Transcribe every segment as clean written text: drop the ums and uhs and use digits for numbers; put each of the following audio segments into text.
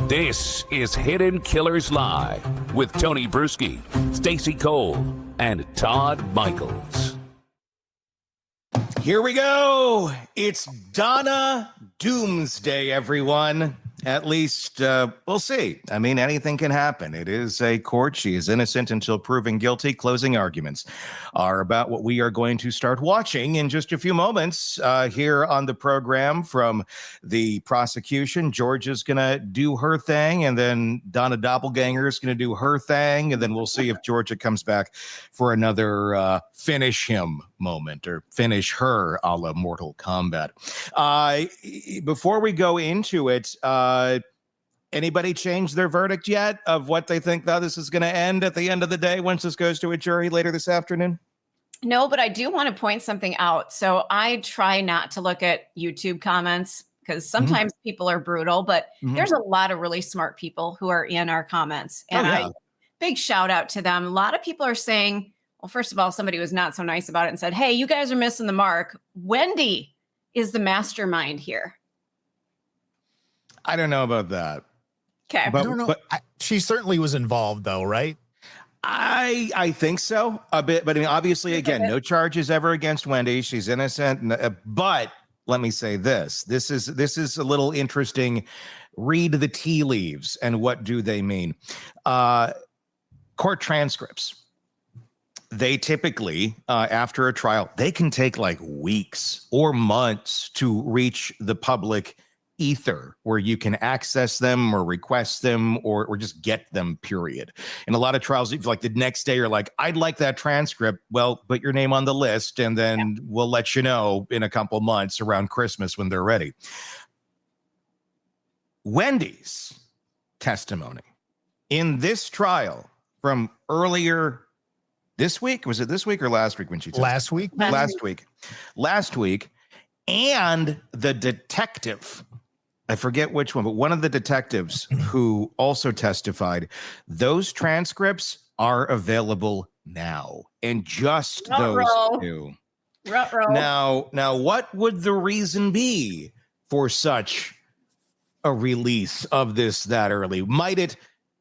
This is Hidden Killers Live with Tony Brueski, Stacy Cole, and Todd Michaels. Here we go. It's Donna Doomsday, everyone. At least we'll see. I mean, anything can happen. It is a court. She is innocent until proven guilty. Closing arguments are about what we are going to start watching in just a few moments here on the program from the prosecution. Georgia's going to do her thing, and then Donna Doppelganger is going to do her thing, and then we'll see if Georgia comes back for another finish him moment or finish her a la Mortal Kombat. Before we go into it, anybody change their verdict yet of what they think how this is going to end at the end of the day once this goes to a jury later this afternoon? No, but I do want to point something out. So I try not to look at YouTube comments because sometimes people are brutal, but there's a lot of really smart people who are in our comments. And big shout out to them. A lot of people are saying, well, first of all, somebody was not so nice about it and said, hey, you guys are missing the mark. Wendy is the mastermind here. I don't know about that. Okay. I don't know. But she certainly was involved, though, right? I think so a bit. But I mean, obviously, again, no charges ever against Wendy. She's innocent. But let me say this. This is a little interesting. Read the tea leaves and what do they mean? Court transcripts. They typically, after a trial, they can take like weeks or months to reach the public ether where you can access them or request them or just get them, period. In a lot of trials, like the next day, you're like, I'd like that transcript. Well, put your name on the list and then we'll let you know in a couple months around Christmas when they're ready. Wendy's testimony in this trial from earlier this week, was it this week or last week when she testified? Last week. And the detective, I forget which one, but one of the detectives who also testified, those transcripts are available now. And just those two. Now, what would the reason be for such a release of this that early? Might it?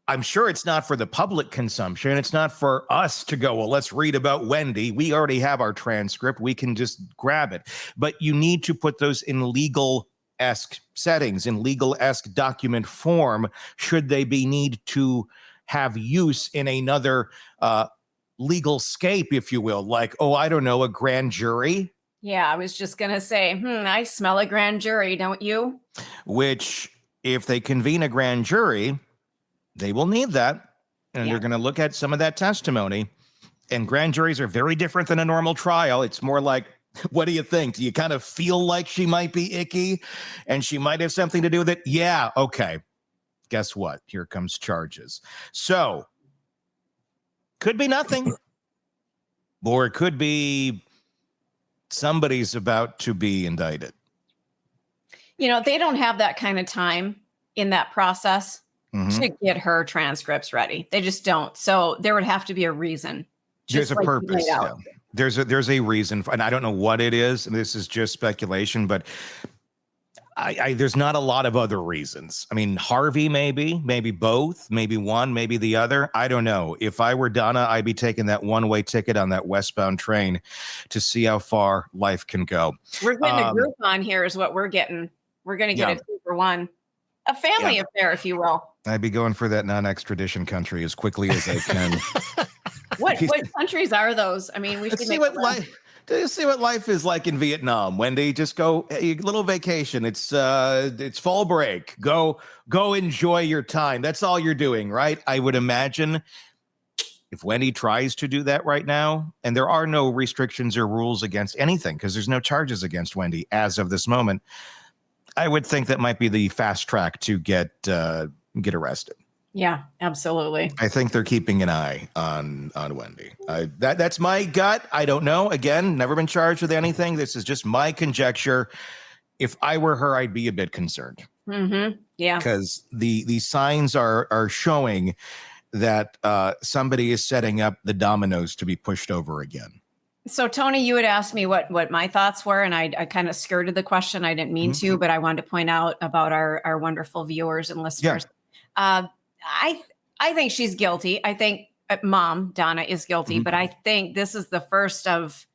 I'm sure it's not for the public consumption. It's not for us to go, well, let's read about Wendy. We already have our transcript. We can just grab it. But you need to put those in legal-esque settings, in legal-esque document form, should they be need to have use in another legal scape, if you will, like, oh, I don't know, a grand jury. Yeah, I was just going to say, I smell a grand jury, don't you? Which, if they convene a grand jury, they will need that, and they're going to look at some of that testimony. And grand juries are very different than a normal trial. It's more like, what do you think? Do you kind of feel like she might be icky and she might have something to do with it? Yeah, okay. Guess what? Here comes charges. So, could be nothing. Or it could be somebody's about to be indicted. You know, they don't have that kind of time in that process to get her transcripts ready. They just don't. So there would have to be a reason. There's a purpose. Yeah. There's a reason, and I don't know what it is. And this is just speculation, but there's not a lot of other reasons. I mean, Harvey, maybe both, maybe one, maybe the other. I don't know. If I were Donna, I'd be taking that one-way ticket on that westbound train to see how far life can go. We're getting a group on here is what we're getting. We're going to get a 2-for-1. A family affair, if you will. I'd be going for that non-extradition country as quickly as I can. What countries are those? I mean, we should see what life is like in Vietnam. Wendy, just go a little vacation. It's fall break. Go enjoy your time. That's all you're doing, right? I would imagine if Wendy tries to do that right now, and there are no restrictions or rules against anything because there's no charges against Wendy as of this moment, I would think that might be the fast track to get arrested. Yeah, absolutely. I think they're keeping an eye on Wendy. That's my gut. I don't know. Again, never been charged with anything. This is just my conjecture. If I were her, I'd be a bit concerned. Yeah, because the signs are showing that somebody is setting up the dominoes to be pushed over again. So, Tony, you had asked me what my thoughts were, and I kind of skirted the question. I didn't mean to, but I wanted to point out about our wonderful viewers and listeners. I think she's guilty. I think Mom Donna is guilty, but I think this is the first of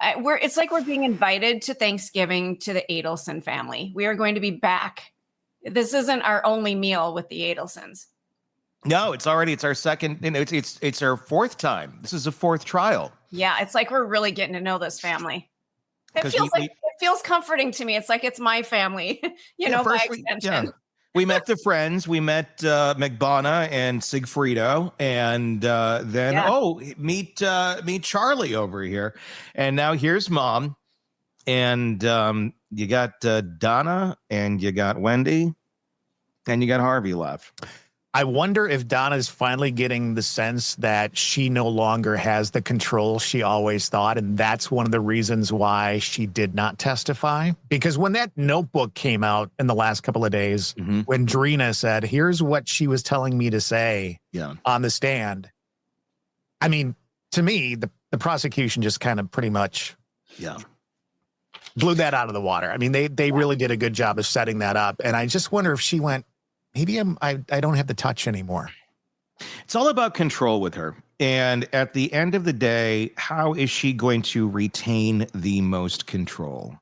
it's like we're being invited to Thanksgiving to the Adelson family. We are going to be back. This isn't our only meal with the Adelsons. No, it's our second, it's our fourth time. This is a fourth trial. Yeah, it's like we're really getting to know this family. It feels comforting to me. It's like it's my family, by extension. We met the friends. We met McBonna and Sigfrido, and then meet Charlie over here, and now here's Mom, and you got Donna, and you got Wendy, and you got Harvey left. I wonder if Donna's finally getting the sense that she no longer has the control she always thought. And that's one of the reasons why she did not testify. Because when that notebook came out in the last couple of days, when Drina said, here's what she was telling me to say on the stand. I mean, to me, the prosecution just kind of pretty much blew that out of the water. I mean, they really did a good job of setting that up. And I just wonder if she went, maybe I don't have the touch anymore. It's all about control with her. And at the end of the day, how is she going to retain the most control?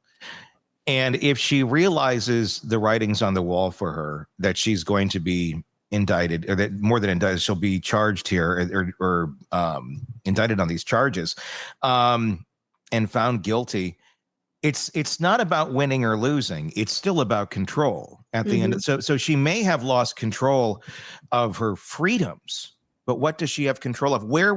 And if she realizes the writings on the wall for her, that she's going to be indicted, or that more than indicted, she'll be charged here or indicted on these charges and found guilty. It's not about winning or losing. It's still about control at the end. So she may have lost control of her freedoms, but what does she have control of? Where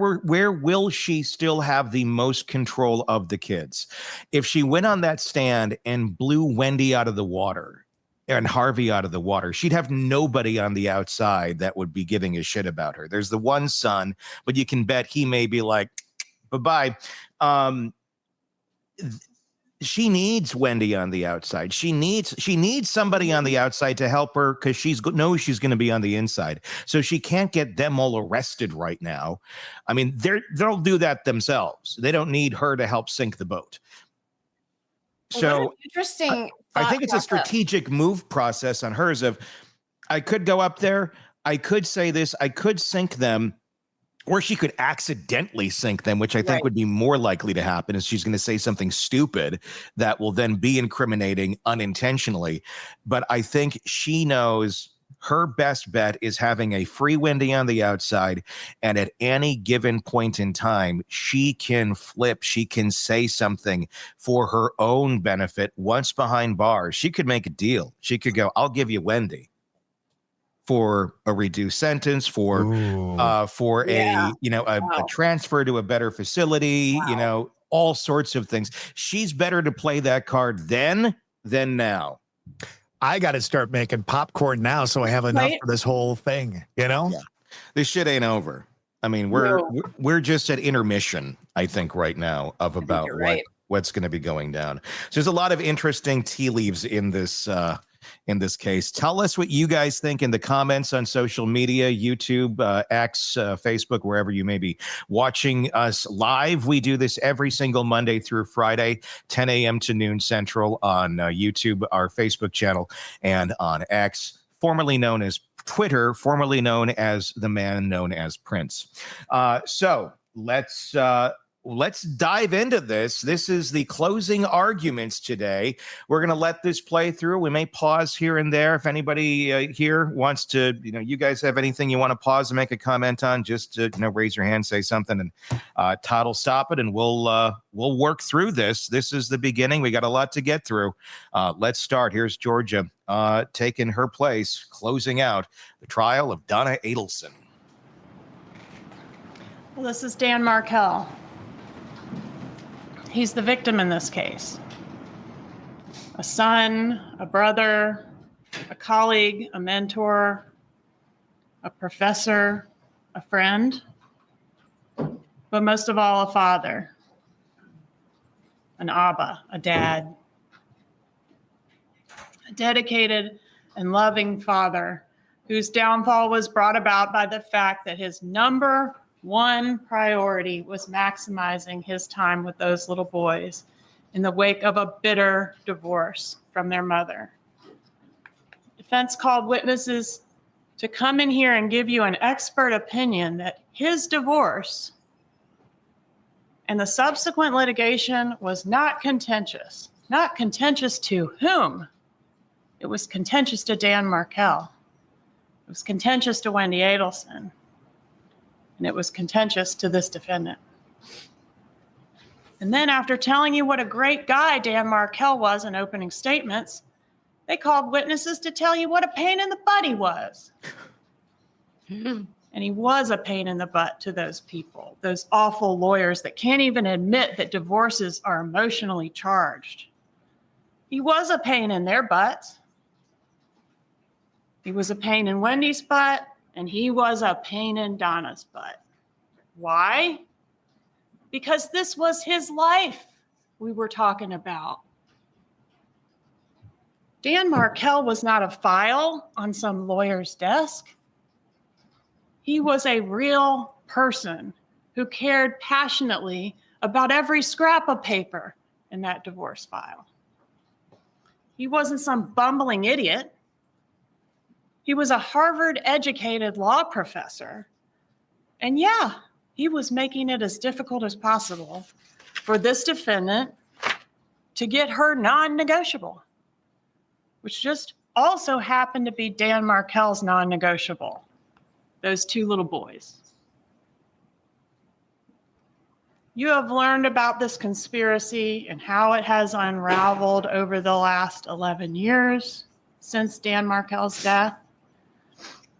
will she still have the most control of the kids? If she went on that stand and blew Wendy out of the water and Harvey out of the water, she'd have nobody on the outside that would be giving a shit about her. There's the one son, but you can bet he may be like, bye-bye. She needs Wendy on the outside. She needs somebody on the outside to help her because she knows she's going to be on the inside. So she can't get them all arrested right now. I mean, they'll do that themselves. They don't need her to help sink the boat. So interesting. I think it's a strategic move process on hers of, I could go up there, I could say this, I could sink them. Or she could accidentally sink them, which I think would be more likely to happen, is she's going to say something stupid that will then be incriminating unintentionally. But I think she knows her best bet is having a free Wendy on the outside. And at any given point in time, she can flip. She can say something for her own benefit. Once behind bars, she could make a deal. She could go, I'll give you Wendy for a reduced sentence, for a transfer to a better facility, all sorts of things. She's better to play that card then than now. I got to start making popcorn now so I have enough for this whole thing, Yeah. This shit ain't over. I mean, we're just at intermission, I think, right now of about what's going to be going down. So there's a lot of interesting tea leaves in this case. Tell us what you guys think in the comments on social media, YouTube, X, Facebook, wherever you may be watching us live. We do this every single Monday through Friday, 10 a.m. to noon Central on YouTube, our Facebook channel, and on X, formerly known as Twitter, formerly known as the man known as Prince. So let's dive into this. This is the closing arguments today. We're going to let this play through. We may pause here and there. If anybody here wants to, you guys have anything you want to pause and make a comment on, just raise your hand, say something, and Todd will stop it, and we'll work through this. This is the beginning. We got a lot to get through. Let's start. Here's Georgia taking her place, closing out the trial of Donna Adelson. Well, this is Dan Markel. He's the victim in this case. A son, a brother, a colleague, a mentor, a professor, a friend, but most of all, a father, an Abba, a dad, a dedicated and loving father whose downfall was brought about by the fact that his number one priority was maximizing his time with those little boys in the wake of a bitter divorce from their mother. Defense called witnesses to come in here and give you an expert opinion that his divorce and the subsequent litigation was not contentious. Not contentious to whom? It was contentious to Dan Markel. It was contentious to Wendy Adelson. And it was contentious to this defendant. And then after telling you what a great guy Dan Markel was in opening statements, they called witnesses to tell you what a pain in the butt he was. And he was a pain in the butt to those people, those awful lawyers that can't even admit that divorces are emotionally charged. He was a pain in their butts. He was a pain in Wendy's butt, and he was a pain in Donna's butt. Why? Because this was his life we were talking about. Dan Markel was not a file on some lawyer's desk. He was a real person who cared passionately about every scrap of paper in that divorce file. He wasn't some bumbling idiot. He was a Harvard-educated law professor. And yeah, he was making it as difficult as possible for this defendant to get her non-negotiable, which just also happened to be Dan Markel's non-negotiable, those two little boys. You have learned about this conspiracy and how it has unraveled over the last 11 years since Dan Markel's death.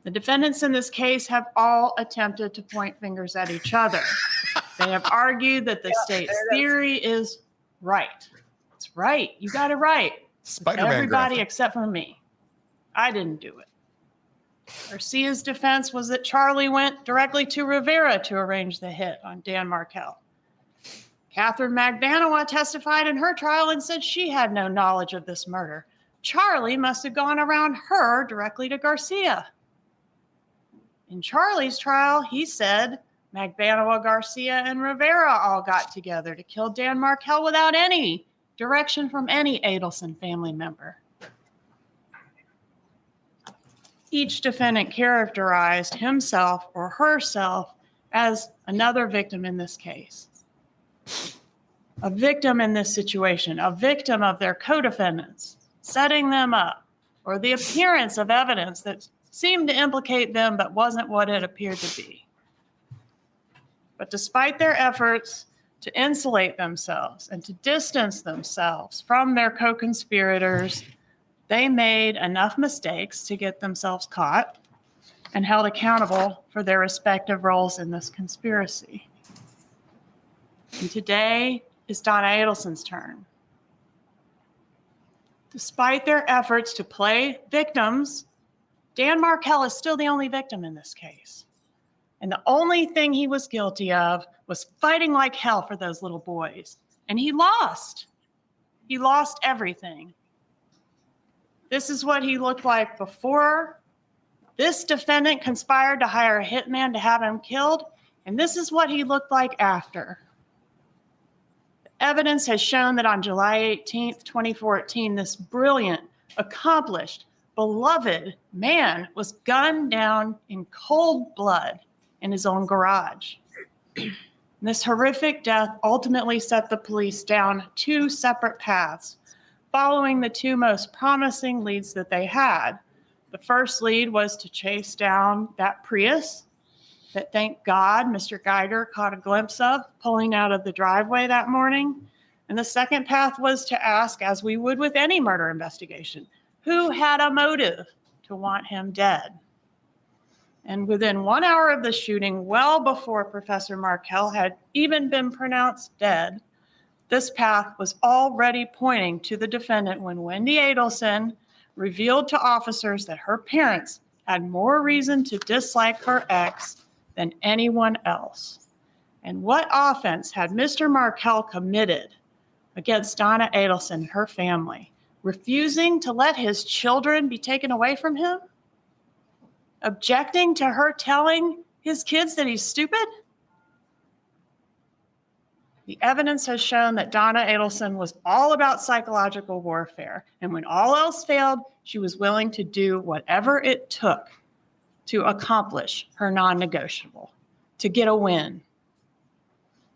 The defendants in this case have all attempted to point fingers at each other. They have argued that the state's theory is right. It's right. You got it right. Spider-Man Everybody graphic. except for me. I didn't do it. Garcia's defense was that Charlie went directly to Rivera to arrange the hit on Dan Markel. Catherine Magbanua testified in her trial and said she had no knowledge of this murder. Charlie must have gone around her directly to Garcia. In Charlie's trial, he said Magbanua, Garcia, and Rivera all got together to kill Dan Markel without any direction from any Adelson family member. Each defendant characterized himself or herself as another victim in this case. A victim in this situation, a victim of their co-defendants, setting them up, or the appearance of evidence that seemed to implicate them but wasn't what it appeared to be. But despite their efforts to insulate themselves and to distance themselves from their co-conspirators, they made enough mistakes to get themselves caught and held accountable for their respective roles in this conspiracy. And today is Donna Adelson's turn. Despite their efforts to play victims, Dan Markel is still the only victim in this case. And the only thing he was guilty of was fighting like hell for those little boys. And he lost. He lost everything. This is what he looked like before this defendant conspired to hire a hitman to have him killed. And this is what he looked like after. The evidence has shown that on July 18th, 2014, this brilliant, accomplished, beloved man was gunned down in cold blood in his own garage. This horrific death ultimately set the police down two separate paths, following the two most promising leads that they had. The first lead was to chase down that Prius that, thank God, Mr. Geiger caught a glimpse of pulling out of the driveway that morning. And the second path was to ask, as we would with any murder investigation, who had a motive to want him dead? And within 1 hour of the shooting, well before Professor Markel had even been pronounced dead, this path was already pointing to the defendant when Wendy Adelson revealed to officers that her parents had more reason to dislike her ex than anyone else. And what offense had Mr. Markel committed against Donna Adelson and her family? Refusing to let his children be taken away from him? Objecting to her telling his kids that he's stupid? The evidence has shown that Donna Adelson was all about psychological warfare. And when all else failed, she was willing to do whatever it took to accomplish her non-negotiable, to get a win.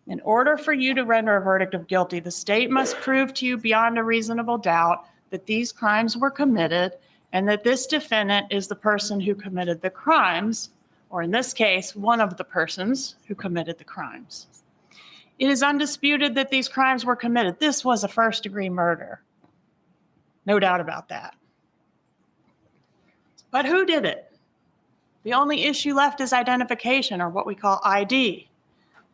In order for you to render a verdict of guilty, the state must prove to you beyond a reasonable doubt that these crimes were committed and that this defendant is the person who committed the crimes, or in this case, one of the persons who committed the crimes. It is undisputed that these crimes were committed. This was a first-degree murder. No doubt about that. But who did it? The only issue left is identification, or what we call ID.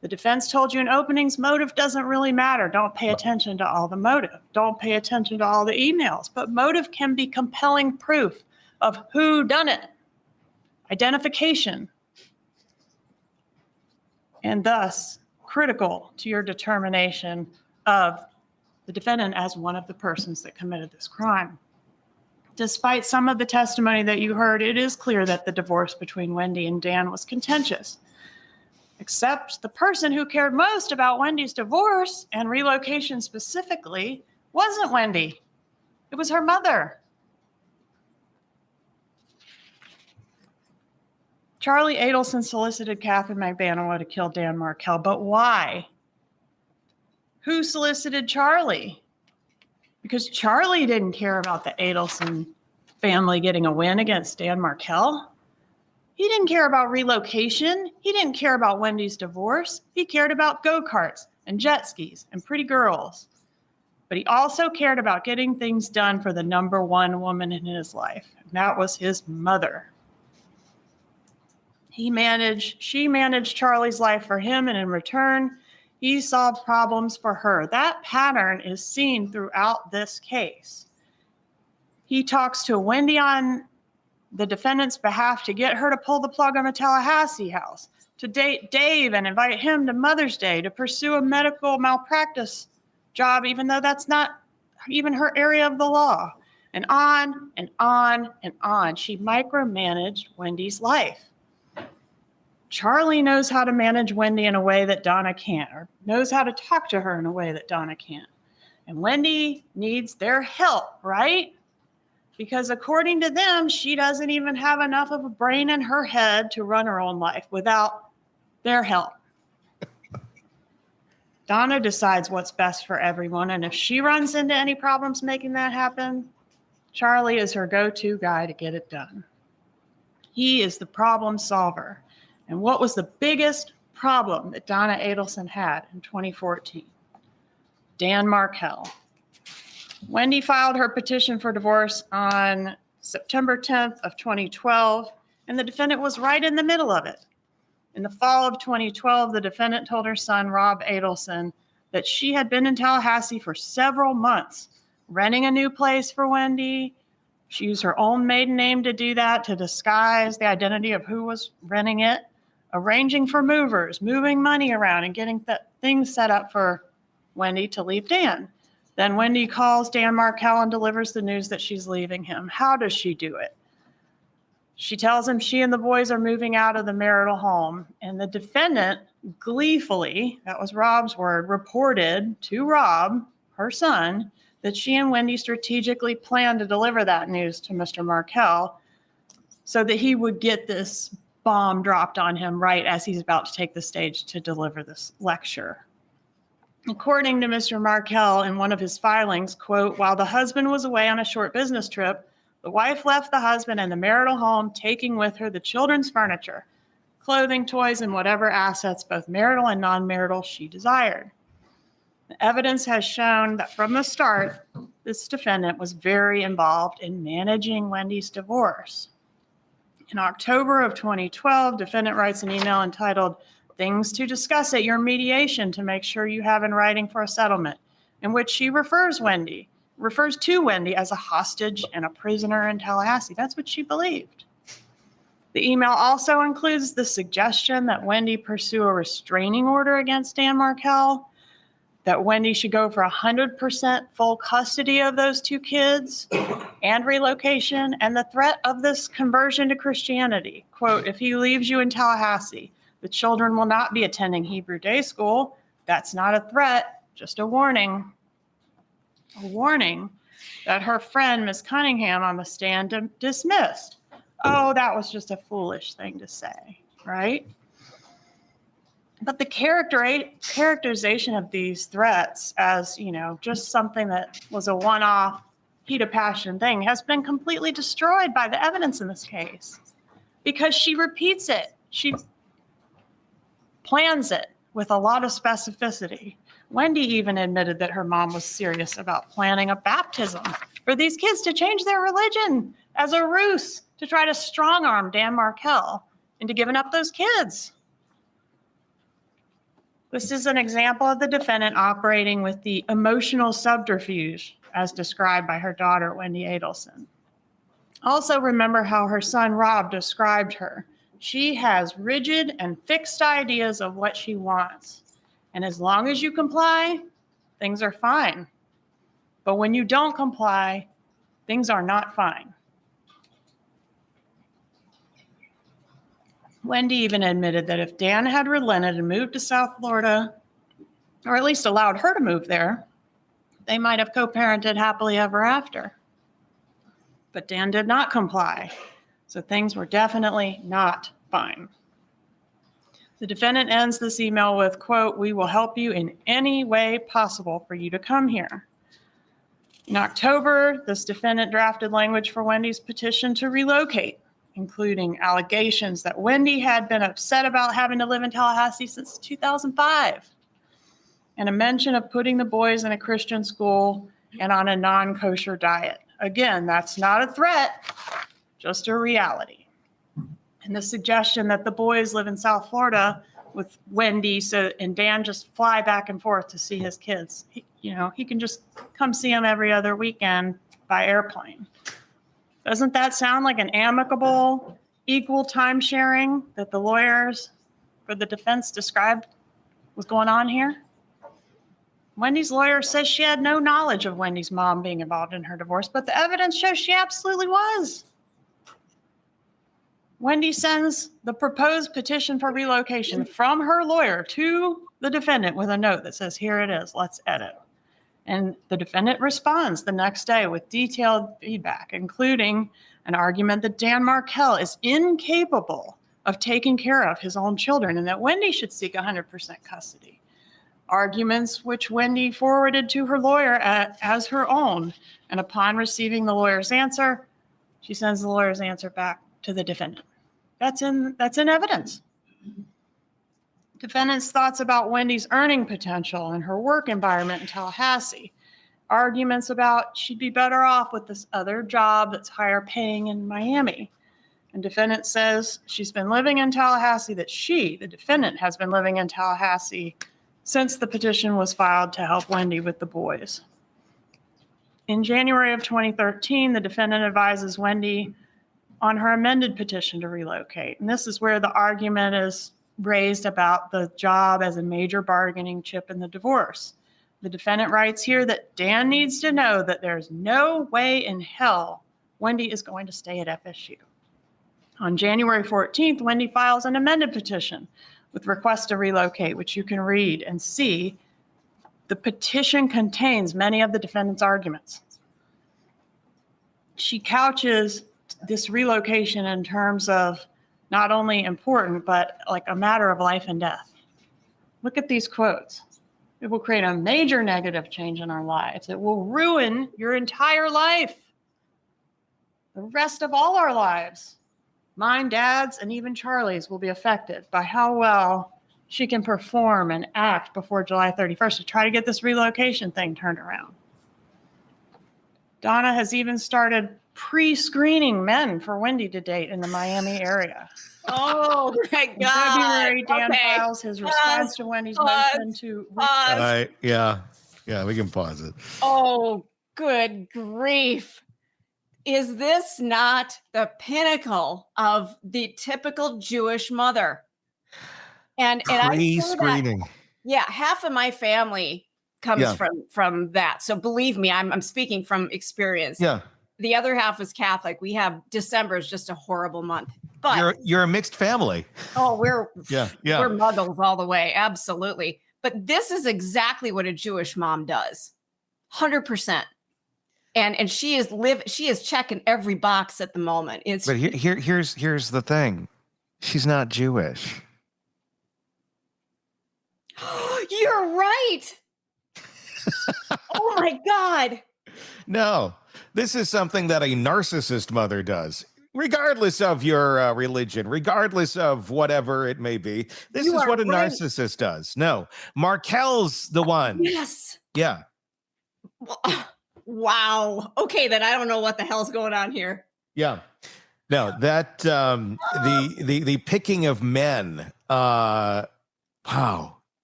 The defense told you in openings, motive doesn't really matter. Don't pay attention to all the motive. Don't pay attention to all the emails. But motive can be compelling proof of who done it. Identification. And thus, critical to your determination of the defendant as one of the persons that committed this crime. Despite some of the testimony that you heard, it is clear that the divorce between Wendy and Dan was contentious. Except the person who cared most about Wendy's divorce and relocation specifically wasn't Wendy. It was her mother. Charlie Adelson solicited Catherine McBanoa to kill Dan Markel, but why? Who solicited Charlie? Because Charlie didn't care about the Adelson family getting a win against Dan Markel. He didn't care about relocation. He didn't care about Wendy's divorce. He cared about go-karts and jet skis and pretty girls. But he also cared about getting things done for the number one woman in his life, and that was his mother. She managed Charlie's life for him, and in return, he solved problems for her. That pattern is seen throughout this case. He talks to Wendy on the defendant's behalf to get her to pull the plug on the Tallahassee house, to date Dave and invite him to Mother's Day, to pursue a medical malpractice job, even though that's not even her area of the law, and on and on and on. She micromanaged Wendy's life. Charlie knows how to manage Wendy in a way that Donna can't, or knows how to talk to her in a way that Donna can't. And Wendy needs their help, right? Because according to them, she doesn't even have enough of a brain in her head to run her own life without their help. Donna decides what's best for everyone, and if she runs into any problems making that happen, Charlie is her go-to guy to get it done. He is the problem solver. And what was the biggest problem that Donna Adelson had in 2014? Dan Markel. Wendy filed her petition for divorce on September 10th of 2012, and the defendant was right in the middle of it. In the fall of 2012, the defendant told her son, Rob Adelson, that she had been in Tallahassee for several months, renting a new place for Wendy. She used her own maiden name to do that, to disguise the identity of who was renting it, arranging for movers, moving money around, and getting things set up for Wendy to leave Dan. Then Wendy calls Dan Markel and delivers the news that she's leaving him. How does she do it? She tells him she and the boys are moving out of the marital home, and the defendant gleefully, that was Rob's word, reported to Rob, her son, that she and Wendy strategically planned to deliver that news to Mr. Markel so that he would get this bomb dropped on him right as he's about to take the stage to deliver this lecture. According to Mr. Markel, in one of his filings, quote, while the husband was away on a short business trip, the wife left the husband in the marital home, taking with her the children's furniture, clothing, toys, and whatever assets, both marital and non-marital, she desired. The evidence has shown that from the start, this defendant was very involved in managing Wendy's divorce. In October of 2012, defendant writes an email entitled, Things to Discuss at Your Mediation to Make Sure You Have in Writing for a Settlement, in which she refers to Wendy as a hostage and a prisoner in Tallahassee. That's what she believed. The email also includes the suggestion that Wendy pursue a restraining order against Dan Markel, that Wendy should go for 100% full custody of those two kids and relocation, and the threat of this conversion to Christianity. Quote, if he leaves you in Tallahassee, the children will not be attending Hebrew day school. That's not a threat, just a warning. A warning that her friend, Ms. Cunningham, on the stand dismissed. oh, that was just a foolish thing to say, right? But the characterization of these threats as, just something that was a one-off heat of passion thing has been completely destroyed by the evidence in this case because she repeats it. She plans it with a lot of specificity. Wendy even admitted that her mom was serious about planning a baptism for these kids to change their religion as a ruse to try to strong-arm Dan Markel into giving up those kids. This is an example of the defendant operating with the emotional subterfuge as described by her daughter, Wendy Adelson. Also remember how her son, Rob, described her. She has rigid and fixed ideas of what she wants. And as long as you comply, things are fine. But when you don't comply, things are not fine. Wendy even admitted that if Dan had relented and moved to South Florida, or at least allowed her to move there, they might have co-parented happily ever after. But Dan did not comply, so things were definitely not fine. The defendant ends this email with, quote, "We will help you in any way possible for you to come here." In October, this defendant drafted language for Wendy's petition to relocate, including allegations that Wendy had been upset about having to live in Tallahassee since 2005, and a mention of putting the boys in a Christian school and on a non-kosher diet. Again, that's not a threat, just a reality. And the suggestion that the boys live in South Florida with Wendy and Dan just fly back and forth to see his kids. He can just come see them every other weekend by airplane. Doesn't that sound like an amicable, equal time sharing that the lawyers for the defense described was going on here? Wendy's lawyer says she had no knowledge of Wendy's mom being involved in her divorce, but the evidence shows she absolutely was. Wendy sends the proposed petition for relocation from her lawyer to the defendant with a note that says, "Here it is, let's edit." And the defendant responds the next day with detailed feedback, including an argument that Dan Markel is incapable of taking care of his own children and that Wendy should seek 100% custody. Arguments which Wendy forwarded to her lawyer as her own. And upon receiving the lawyer's answer, she sends the lawyer's answer back to the defendant. That's in evidence. Defendant's thoughts about Wendy's earning potential and her work environment in Tallahassee. Arguments about she'd be better off with this other job that's higher paying in Miami. And defendant says she's been living in Tallahassee, that she, the defendant, has been living in Tallahassee since the petition was filed to help Wendy with the boys. In January of 2013, the defendant advises Wendy on her amended petition to relocate. And this is where the argument is raised about the job as a major bargaining chip in the divorce. The defendant writes here that Dan needs to know that there's no way in hell Wendy is going to stay at FSU. On January 14th, Wendy files an amended petition with request to relocate, which you can read and see. The petition contains many of the defendant's arguments. She couches this relocation in terms of not only important, but like a matter of life and death. Look at these quotes. "It will create a major negative change in our lives. It will ruin your entire life. The rest of all our lives. Mine, Dad's, and even Charlie's will be affected by how well she can perform and act before July 31st to try to get this relocation thing turned around." Donna has even started pre-screening men for Wendy to date in the Miami area. Oh my God. In February, Dan files his response to Wendy's motion to... Yeah, we can pause it. Oh, good grief. Is this not the pinnacle of the typical Jewish mother? And Pre-screening. Yeah, half of my family comes from that. So believe me, I'm speaking from experience. Yeah. The other half is Catholic. We have December is just a horrible month. But you're a mixed family. Oh, we're we're muggles all the way. Absolutely. But this is exactly what a Jewish mom does. 100%. And she is checking every box at the moment. But here's the thing. She's not Jewish. You're right. Oh my God. No, this is something that a narcissist mother does, regardless of your religion, regardless of whatever it may be. This is what a narcissist does. No, Markel's the one. Yes. Yeah. Wow. Okay, then I don't know what the hell's going on here. Yeah. No, that the picking of men. Wow.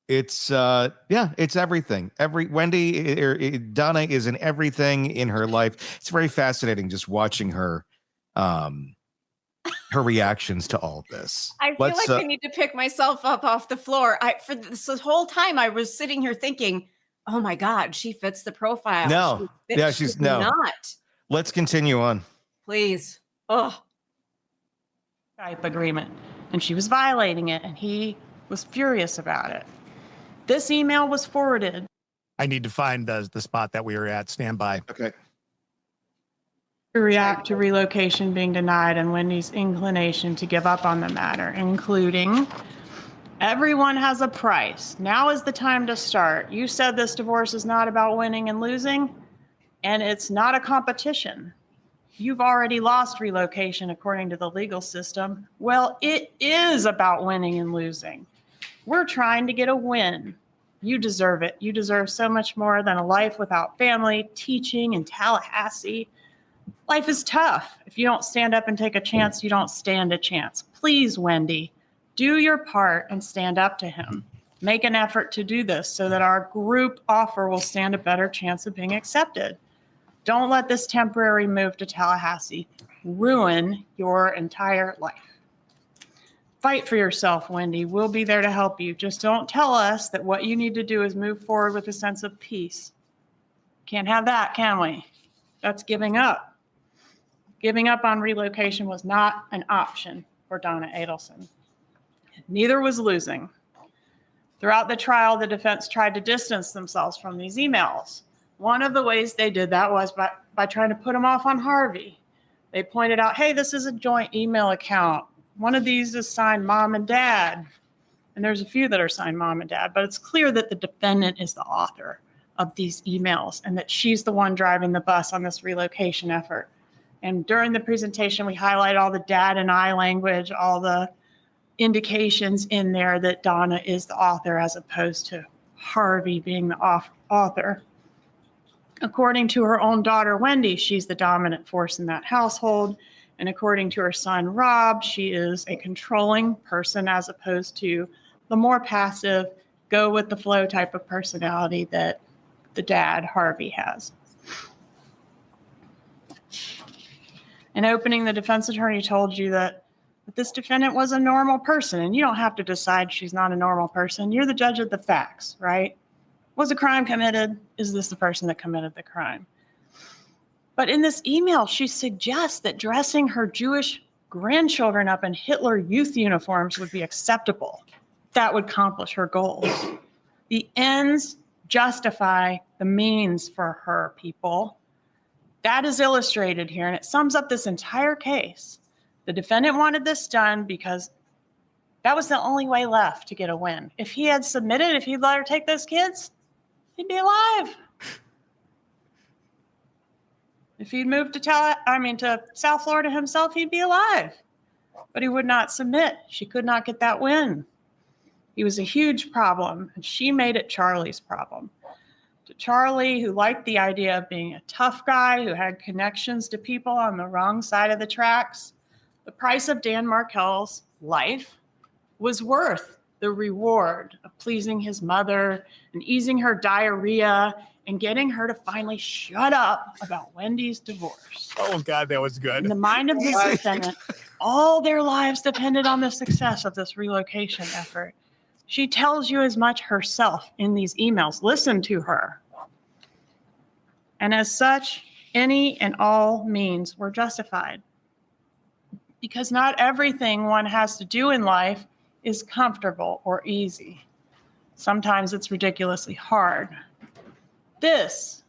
It's it's everything. Wendy, Donna is in everything in her life. It's very fascinating just watching her her reactions to all this. I feel like I need to pick myself up off the floor. For this whole time I was sitting here thinking, oh my God, she fits the profile. No. She's not. Let's continue on. Please. Oh. Skype agreement, and she was violating it, and he was furious about it. This email was forwarded. I need to find the spot that we were at. Stand by. Okay. To react to relocation being denied and Wendy's inclination to give up on the matter, including everyone has a price. Now is the time to start. You said this divorce is not about winning and losing, and it's not a competition. You've already lost relocation according to the legal system. Well, it is about winning and losing. We're trying to get a win. You deserve it. You deserve so much more than a life without family, teaching in Tallahassee. Life is tough. If you don't stand up and take a chance, you don't stand a chance. Please, Wendy, do your part and stand up to him. Make an effort to do this so that our group offer will stand a better chance of being accepted. Don't let this temporary move to Tallahassee ruin your entire life. Fight for yourself, Wendy. We'll be there to help you. Just don't tell us that what you need to do is move forward with a sense of peace. Can't have that, can we? That's giving up. Giving up on relocation was not an option for Donna Adelson. Neither was losing. Throughout the trial, the defense tried to distance themselves from these emails. One of the ways they did that was by trying to put them off on Harvey. They pointed out, hey, this is a joint email account. One of these is signed mom and dad. And there's a few that are signed mom and dad, but it's clear that the defendant is the author of these emails and that she's the one driving the bus on this relocation effort. And during the presentation, we highlight all the dad and I language, all the indications in there that Donna is the author as opposed to Harvey being the author. According to her own daughter, Wendy, she's the dominant force in that household. And according to her son, Rob, she is a controlling person as opposed to the more passive, go with the flow type of personality that the dad, Harvey, has. In opening, the defense attorney told you that this defendant was a normal person, and you don't have to decide she's not a normal person. You're the judge of the facts, right? Was a crime committed? Is this the person that committed the crime? But in this email, she suggests that dressing her Jewish grandchildren up in Hitler youth uniforms would be acceptable. That would accomplish her goals. The ends justify the means for her, people. That is illustrated here, and it sums up this entire case. The defendant wanted this done because that was the only way left to get a win. If he had submitted, if he'd let her take those kids, he'd be alive. If he'd moved to South Florida himself, he'd be alive. But he would not submit. She could not get that win. He was a huge problem, and she made it Charlie's problem. To Charlie, who liked the idea of being a tough guy, who had connections to people on the wrong side of the tracks, the price of Dan Markel's life was worth the reward of pleasing his mother and easing her diarrhea and getting her to finally shut up about Wendy's divorce. Oh, God, that was good. In the mind of this defendant, all their lives depended on the success of this relocation effort. She tells you as much herself in these emails. Listen to her. And as such, any and all means were justified. Because not everything one has to do in life is comfortable or easy. Sometimes it's ridiculously hard. This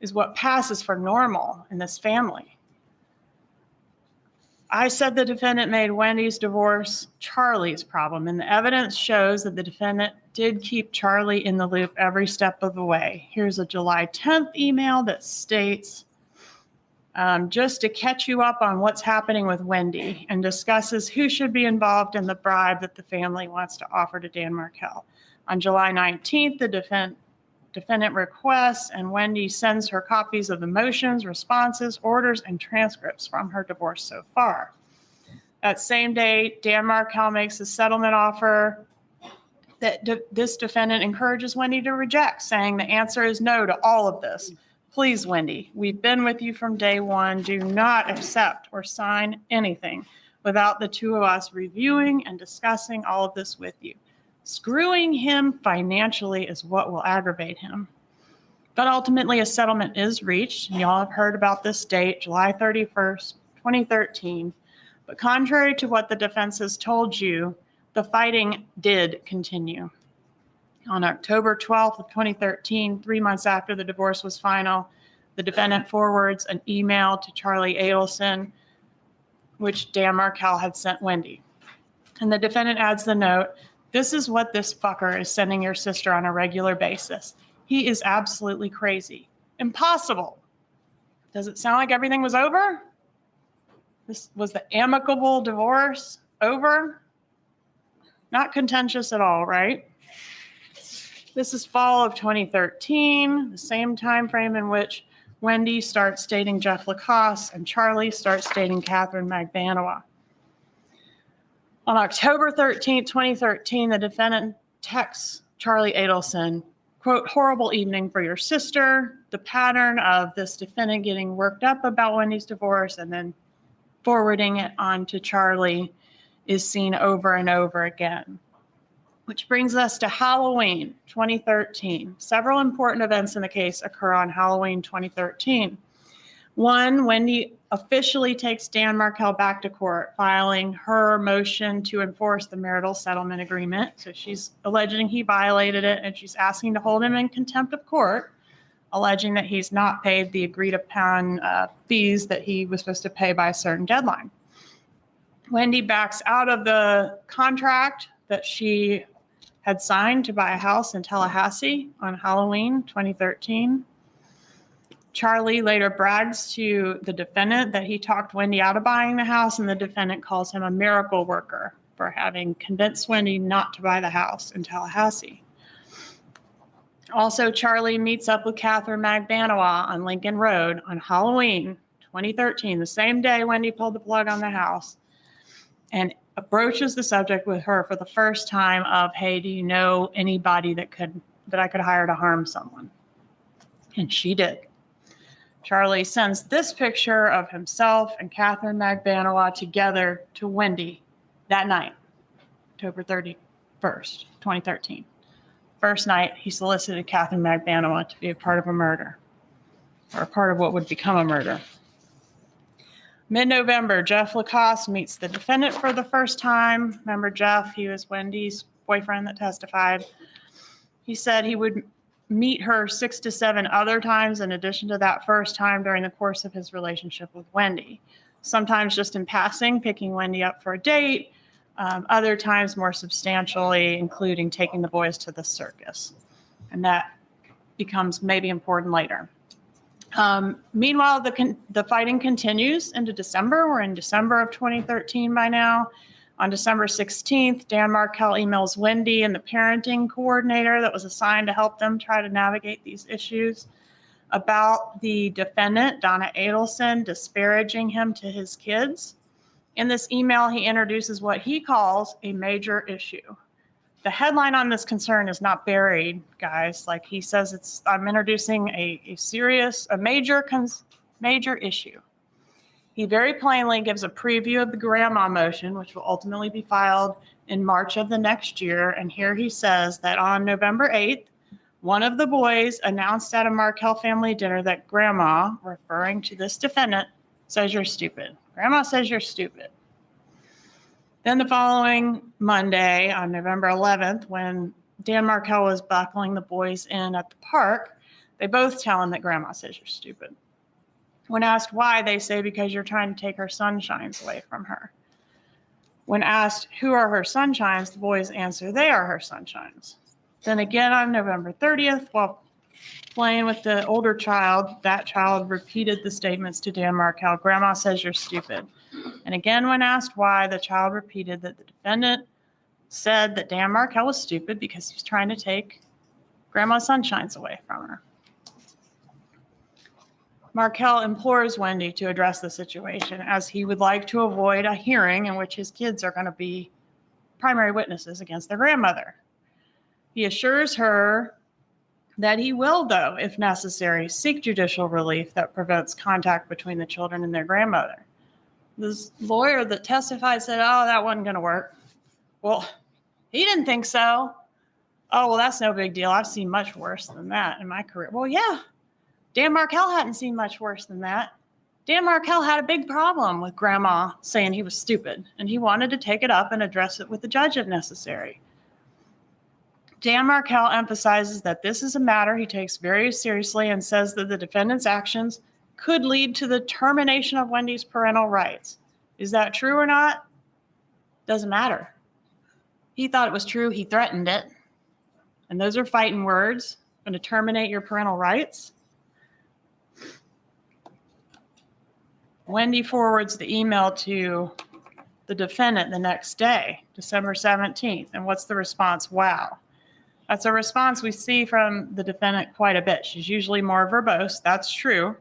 is what passes for normal in this family. I said the defendant made Wendy's divorce Charlie's problem, and the evidence shows that the defendant did keep Charlie in the loop every step of the way. Here's a July 10th email that states, just to catch you up on what's happening with Wendy, and discusses who should be involved in the bribe that the family wants to offer to Dan Markel. On July 19th, the defendant requests and Wendy sends her copies of the motions, responses, orders, and transcripts from her divorce so far. That same day, Dan Markel makes a settlement offer that this defendant encourages Wendy to reject, saying the answer is no to all of this. Please, Wendy, we've been with you from day one. Do not accept or sign anything without the two of us reviewing and discussing all of this with you. Screwing him financially is what will aggravate him. But ultimately, a settlement is reached. Y'all have heard about this date, July 31st, 2013. But contrary to what the defense has told you, the fighting did continue. On October 12th of 2013, 3 months after the divorce was final, the defendant forwards an email to Charlie Adelson, which Dan Markel had sent Wendy. And the defendant adds the note, "This is what this fucker is sending your sister on a regular basis. He is absolutely crazy. Impossible." Does it sound like everything was over? This was the amicable divorce over? Not contentious at all, right? This is fall of 2013, the same time frame in which Wendy starts dating Jeff Lacoste and Charlie starts dating Catherine Magbanua. On October 13, 2013, the defendant texts Charlie Adelson, quote, "Horrible evening for your sister." The pattern of this defendant getting worked up about Wendy's divorce and then forwarding it on to Charlie is seen over and over again. Which brings us to Halloween 2013. Several important events in the case occur on Halloween 2013. One, Wendy officially takes Dan Markel back to court, filing her motion to enforce the marital settlement agreement. So she's alleging he violated it, and she's asking to hold him in contempt of court, alleging that he's not paid the agreed upon fees that he was supposed to pay by a certain deadline. Wendy backs out of the contract that she had signed to buy a house in Tallahassee on Halloween 2013. Charlie later brags to the defendant that he talked Wendy out of buying the house, and the defendant calls him a miracle worker for having convinced Wendy not to buy the house in Tallahassee. Also, Charlie meets up with Catherine Magbanua on Lincoln Road on Halloween 2013, the same day Wendy pulled the plug on the house, and broaches the subject with her for the first time of, "Hey, do you know anybody that I could hire to harm someone?" And she did. Charlie sends this picture of himself and Catherine Magbanua together to Wendy that night, October 31st, 2013. First night, he solicited Catherine Magbanua to be a part of a murder, or a part of what would become a murder. Mid-November, Jeff Lacoste meets the defendant for the first time. Remember Jeff? He was Wendy's boyfriend that testified. He said he would meet her 6 to 7 other times in addition to that first time during the course of his relationship with Wendy. Sometimes just in passing, picking Wendy up for a date. Other times more substantially, including taking the boys to the circus. And that becomes maybe important later. Meanwhile, the fighting continues into December. We're in December of 2013 by now. On December 16th, Dan Markel emails Wendy and the parenting coordinator that was assigned to help them try to navigate these issues about the defendant, Donna Adelson, disparaging him to his kids. In this email, he introduces what he calls a major issue. The headline on this concern is not buried, guys. Like he says, I'm introducing a major issue. He very plainly gives a preview of the grandma motion, which will ultimately be filed in March of the next year. And here he says that on November 8th, one of the boys announced at a Markel family dinner that grandma, referring to this defendant, says you're stupid. Grandma says you're stupid. Then the following Monday, on November 11th, when Dan Markel was buckling the boys in at the park, They both tell him that grandma says you're stupid. When asked why, they say because you're trying to take her sunshines away from her. When asked who are her sunshines, the boys answer they are her sunshines. Then again on November 30th, while playing with the older child, that child repeated the statements to Dan Markel, grandma says you're stupid. And again, when asked why, the child repeated that the defendant said that Dan Markel was stupid because he was trying to take grandma's sunshines away from her. Markel implores Wendy to address the situation as he would like to avoid a hearing in which his kids are going to be primary witnesses against their grandmother. He assures her that he will, though, if necessary, seek judicial relief that prevents contact between the children and their grandmother. This lawyer that testified said, oh, that wasn't going to work. Well, he didn't think so. Oh, well, that's no big deal. I've seen much worse than that in my career. Well, yeah. Dan Markel hadn't seen much worse than that. Dan Markel had a big problem with grandma saying he was stupid, and he wanted to take it up and address it with the judge if necessary. Dan Markel emphasizes that this is a matter he takes very seriously and says that the defendant's actions could lead to the termination of Wendy's parental rights. Is that true or not? Doesn't matter. He thought it was true. He threatened it. And those are fighting words. Going to terminate your parental rights? Wendy forwards the email to the defendant the next day, December 17th. And what's the response? Wow. That's a response we see from the defendant quite a bit. She's usually more verbose. That's true.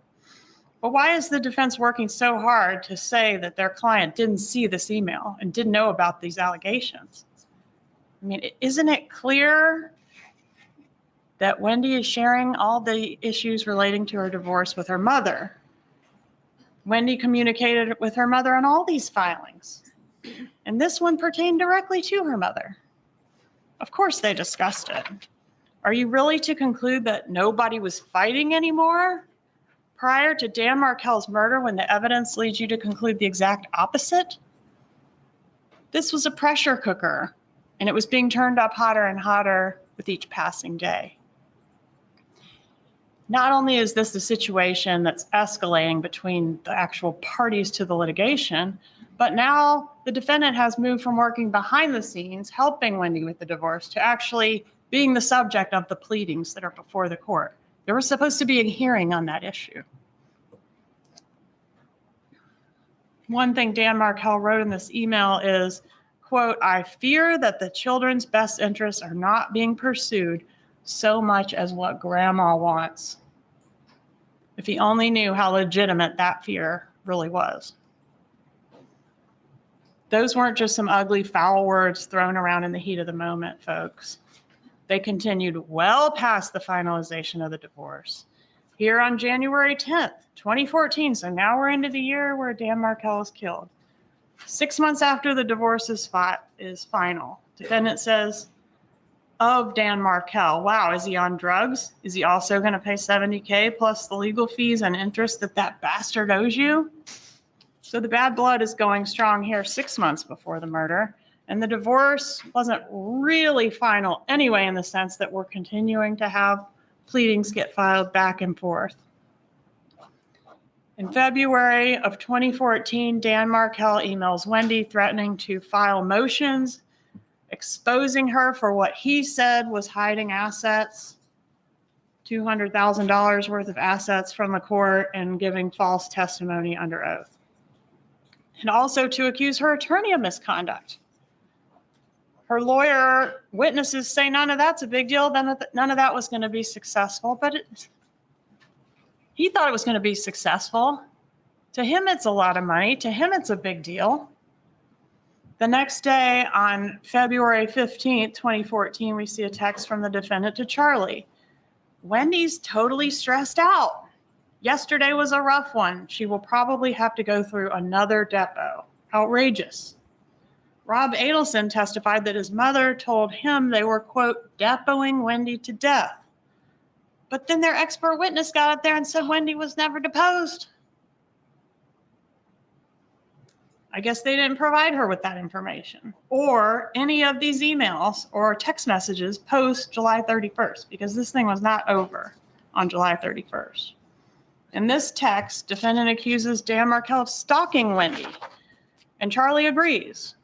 But why is the defense working so hard to say that their client didn't see this email and didn't know about these allegations? I mean, isn't it clear that Wendy is sharing all the issues relating to her divorce with her mother? Wendy communicated with her mother on all these filings, and this one pertained directly to her mother. Of course they discussed it. Are you really to conclude that nobody was fighting anymore prior to Dan Markel's murder when the evidence leads you to conclude the exact opposite? This was a pressure cooker, and it was being turned up hotter and hotter with each passing day. Not only is this a situation that's escalating between the actual parties to the litigation, but now the defendant has moved from working behind the scenes, helping Wendy with the divorce, to actually being the subject of the pleadings that are before the court. There was supposed to be a hearing on that issue. One thing Dan Markel wrote in this email is, quote, I fear that the children's best interests are not being pursued so much as what grandma wants. If he only knew how legitimate that fear really was. Those weren't just some ugly, foul words thrown around in the heat of the moment, folks. They continued well past the finalization of the divorce. Here on January 10th, 2014, so now we're into the year where Dan Markel is killed. 6 months after the divorce is final, defendant says of Dan Markel, wow, is he on drugs? Is he also going to pay $70K plus the legal fees and interest that bastard owes you? So the bad blood is going strong here 6 months before the murder. And the divorce wasn't really final anyway, in the sense that we're continuing to have pleadings get filed back and forth. In February of 2014, Dan Markel emails Wendy threatening to file motions, exposing her for what he said was hiding assets, $200,000 worth of assets from the court, and giving false testimony under oath. And also to accuse her attorney of misconduct. Her lawyer, witnesses say none of that's a big deal, none of that was going to be successful, but he thought it was going to be successful. To him, it's a lot of money. To him, it's a big deal. The next day, on February 15th, 2014, we see a text from the defendant to Charlie. Wendy's totally stressed out. Yesterday was a rough one. She will probably have to go through another depot. Outrageous. Rob Adelson testified that his mother told him they were, quote, depoting Wendy to death. But then their expert witness got up there and said Wendy was never deposed. I guess they didn't provide her with that information or any of these emails or text messages post July 31st, because this thing was not over on July 31st. In this text, defendant accuses Dan Markel of stalking Wendy, and Charlie agrees.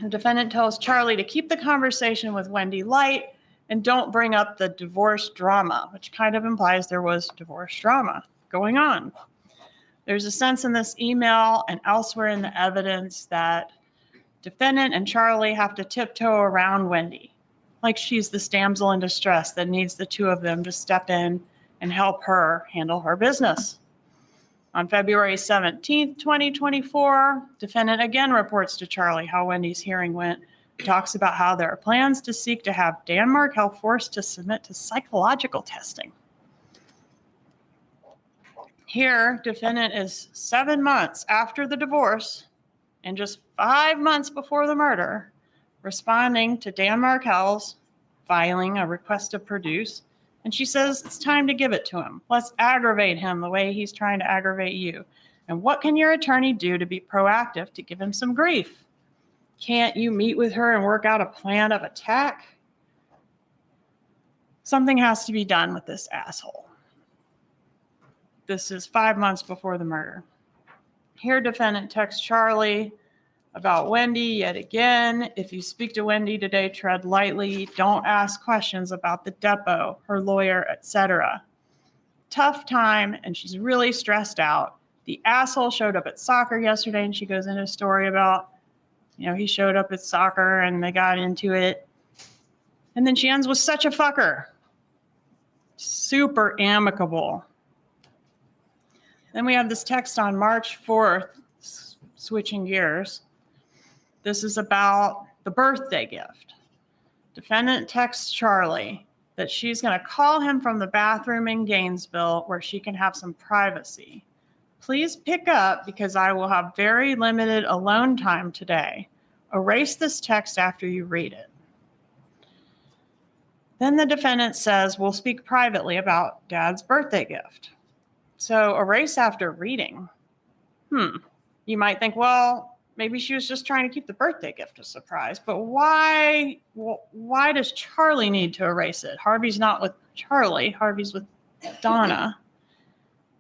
The defendant tells Charlie to keep the conversation with Wendy light and don't bring up the divorce drama, which kind of implies there was divorce drama going on. There's a sense in this email and elsewhere in the evidence that defendant and Charlie have to tiptoe around Wendy, like she's this damsel in distress that needs the two of them to step in and help her handle her business. On February 17th, 2024, defendant again reports to Charlie how Wendy's hearing went, talks about how there are plans to seek to have Dan Markel forced to submit to psychological testing. Here, defendant is 7 months after the divorce and just 5 months before the murder, responding to Dan Markel's filing a request to produce. And she says, it's time to give it to him. Let's aggravate him the way he's trying to aggravate you. And what can your attorney do to be proactive to give him some grief? Can't you meet with her and work out a plan of attack? Something has to be done with this asshole. This is 5 months before the murder. Here, defendant texts Charlie about Wendy yet again. If you speak to Wendy today, tread lightly. Don't ask questions about the depot, her lawyer, etc. Tough time, and she's really stressed out. The asshole showed up at soccer yesterday, and she goes into a story about, he showed up at soccer and they got into it. And then she ends with such a fucker. Super amicable. Then we have this text on March 4th, switching gears. This is about the birthday gift. Defendant texts Charlie that she's going to call him from the bathroom in Gainesville where she can have some privacy. Please pick up because I will have very limited alone time today. Erase this text after you read it. Then the defendant says, we'll speak privately about Dad's birthday gift. So erase after reading. You might think, well, maybe she was just trying to keep the birthday gift a surprise, but why does Charlie need to erase it? Harvey's not with Charlie, Harvey's with Donna.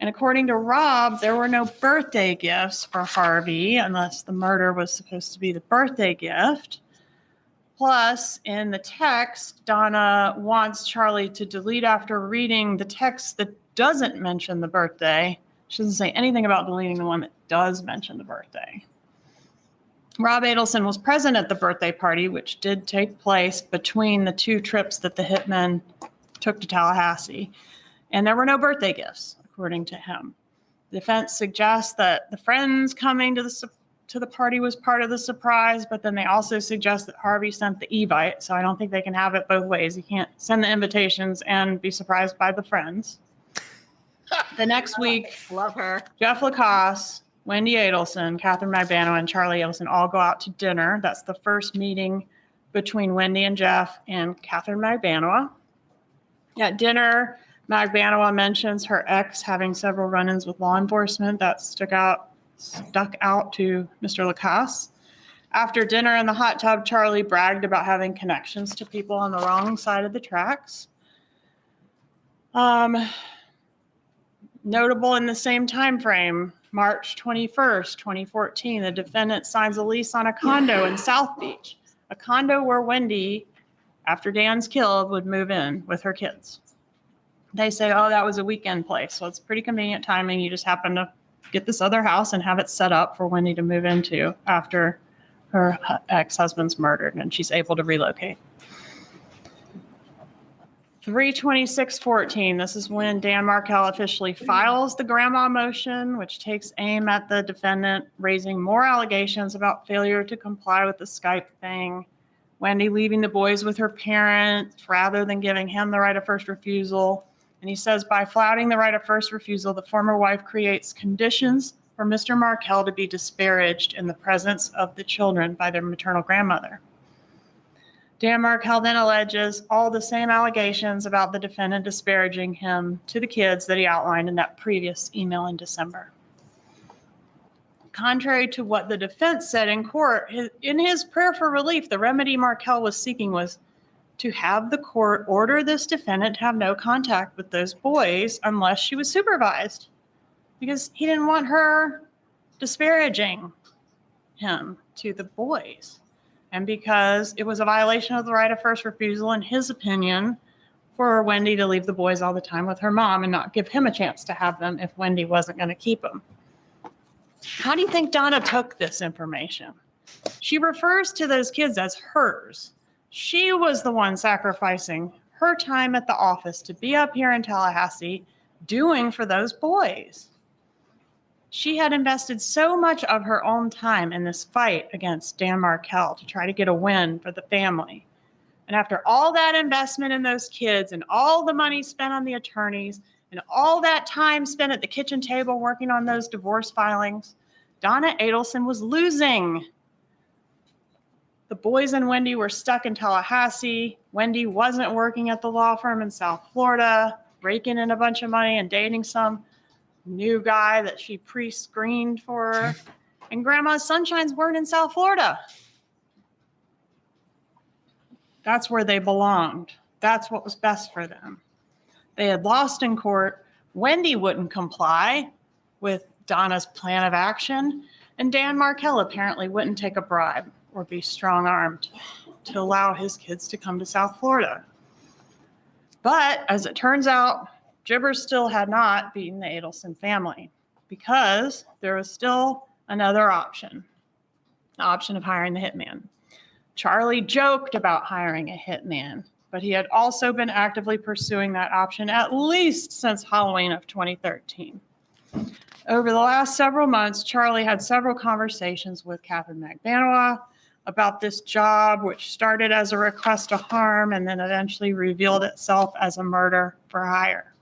And according to Rob, there were no birthday gifts for Harvey unless the murder was supposed to be the birthday gift. Plus, in the text, Donna wants Charlie to delete after reading the text that doesn't mention the birthday. She doesn't say anything about deleting the one that does mention the birthday. Rob Adelson was present at the birthday party, which did take place between the two trips that the hitmen took to Tallahassee. And there were no birthday gifts, according to him. The defense suggests that the friends coming to the party was part of the surprise, but then they also suggest that Harvey sent the Evite, so I don't think they can have it both ways. You can't send the invitations and be surprised by the friends. The next week, love her. Jeff Lacoste, Wendy Adelson, Catherine Magbano, and Charlie Adelson all go out to dinner. That's the first meeting between Wendy and Jeff and Catherine Magbano. At dinner, Magbano mentions her ex having several run-ins with law enforcement. That stuck out to Mr. Lacoste. After dinner in the hot tub, Charlie bragged about having connections to people on the wrong side of the tracks. Notable in the same time frame, March 21st, 2014, the defendant signs a lease on a condo in South Beach, a condo where Wendy, after Dan's killed, would move in with her kids. They say, oh, that was a weekend place, so it's pretty convenient timing. You just happen to get this other house and have it set up for Wendy to move into after her ex-husband's murdered, and she's able to relocate. 3/26/14, this is when Dan Markel officially files the grandma motion, which takes aim at the defendant, raising more allegations about failure to comply with the Skype thing, Wendy leaving the boys with her parents rather than giving him the right of first refusal. And he says, by flouting the right of first refusal, the former wife creates conditions for Mr. Markel to be disparaged in the presence of the children by their maternal grandmother. Dan Markel then alleges all the same allegations about the defendant disparaging him to the kids that he outlined in that previous email in December. Contrary to what the defense said in court, in his prayer for relief, the remedy Markel was seeking was to have the court order this defendant to have no contact with those boys unless she was supervised, because he didn't want her disparaging him to the boys, and because it was a violation of the right of first refusal, in his opinion, for Wendy to leave the boys all the time with her mom and not give him a chance to have them if Wendy wasn't going to keep them. How do you think Donna took this information? She refers to those kids as hers. She was the one sacrificing her time at the office to be up here in Tallahassee doing for those boys. She had invested so much of her own time in this fight against Dan Markel to try to get a win for the family. And after all that investment in those kids and all the money spent on the attorneys and all that time spent at the kitchen table working on those divorce filings, Donna Adelson was losing. The boys and Wendy were stuck in Tallahassee. Wendy wasn't working at the law firm in South Florida, raking in a bunch of money and dating some new guy that she pre-screened for her. And Grandma's sunshines weren't in South Florida. That's where they belonged. That's what was best for them. They had lost in court. Wendy wouldn't comply with Donna's plan of action, and Dan Markel apparently wouldn't take a bribe or be strong-armed to allow his kids to come to South Florida. But as it turns out, Jibbers still had not beaten the Adelson family, because there was still another option, the option of hiring the hitman. Charlie joked about hiring a hitman, but he had also been actively pursuing that option at least since Halloween of 2013. Over the last several months, Charlie had several conversations with Catherine McBanoa about this job, which started as a request to harm and then eventually revealed itself as a murder for hire.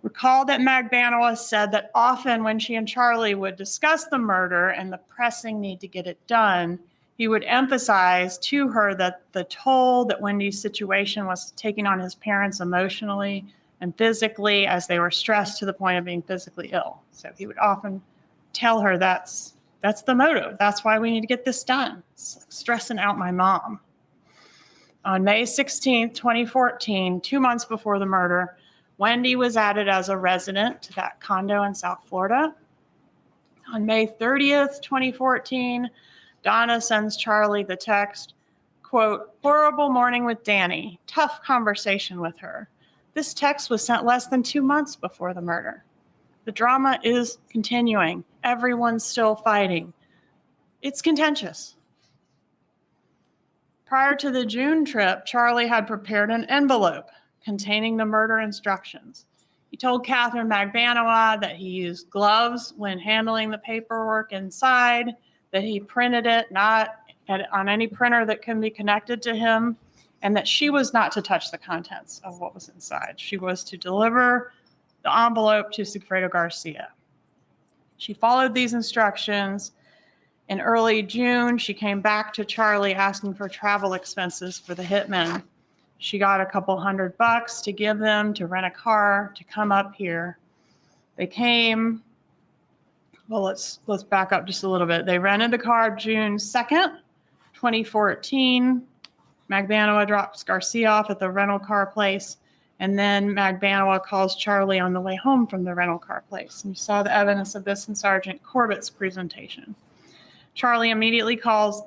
Recall that McBanoa said that often when she and Charlie would discuss the murder and the pressing need to get it done, he would emphasize to her that the toll that Wendy's situation was taking on his parents emotionally and physically, as they were stressed to the point of being physically ill. So he would often tell her that's the motive. That's why we need to get this done. It's like stressing out my mom. On May 16th, 2014, 2 months before the murder, Wendy was added as a resident to that condo in South Florida. On May 30th, 2014, Donna sends Charlie the text, quote, "Horrible morning with Danny. Tough conversation with her." This text was sent less than 2 months before the murder. The drama is continuing. Everyone's still fighting. It's contentious. Prior to the June trip, Charlie had prepared an envelope containing the murder instructions. He told Catherine McBanoa that he used gloves when handling the paperwork inside, that he printed it not on any printer that can be connected to him, and that she was not to touch the contents of what was inside. She was to deliver the envelope to Sigfredo Garcia. She followed these instructions. In early June, she came back to Charlie asking for travel expenses for the hitman. She got a couple $100 to give them to rent a car to come up here. They came. Well, let's back up just a little bit. They rented the car June 2nd, 2014. McBanoa drops Garcia off at the rental car place, and then McBanoa calls Charlie on the way home from the rental car place. And you saw the evidence of this in Sergeant Corbett's presentation. Charlie immediately calls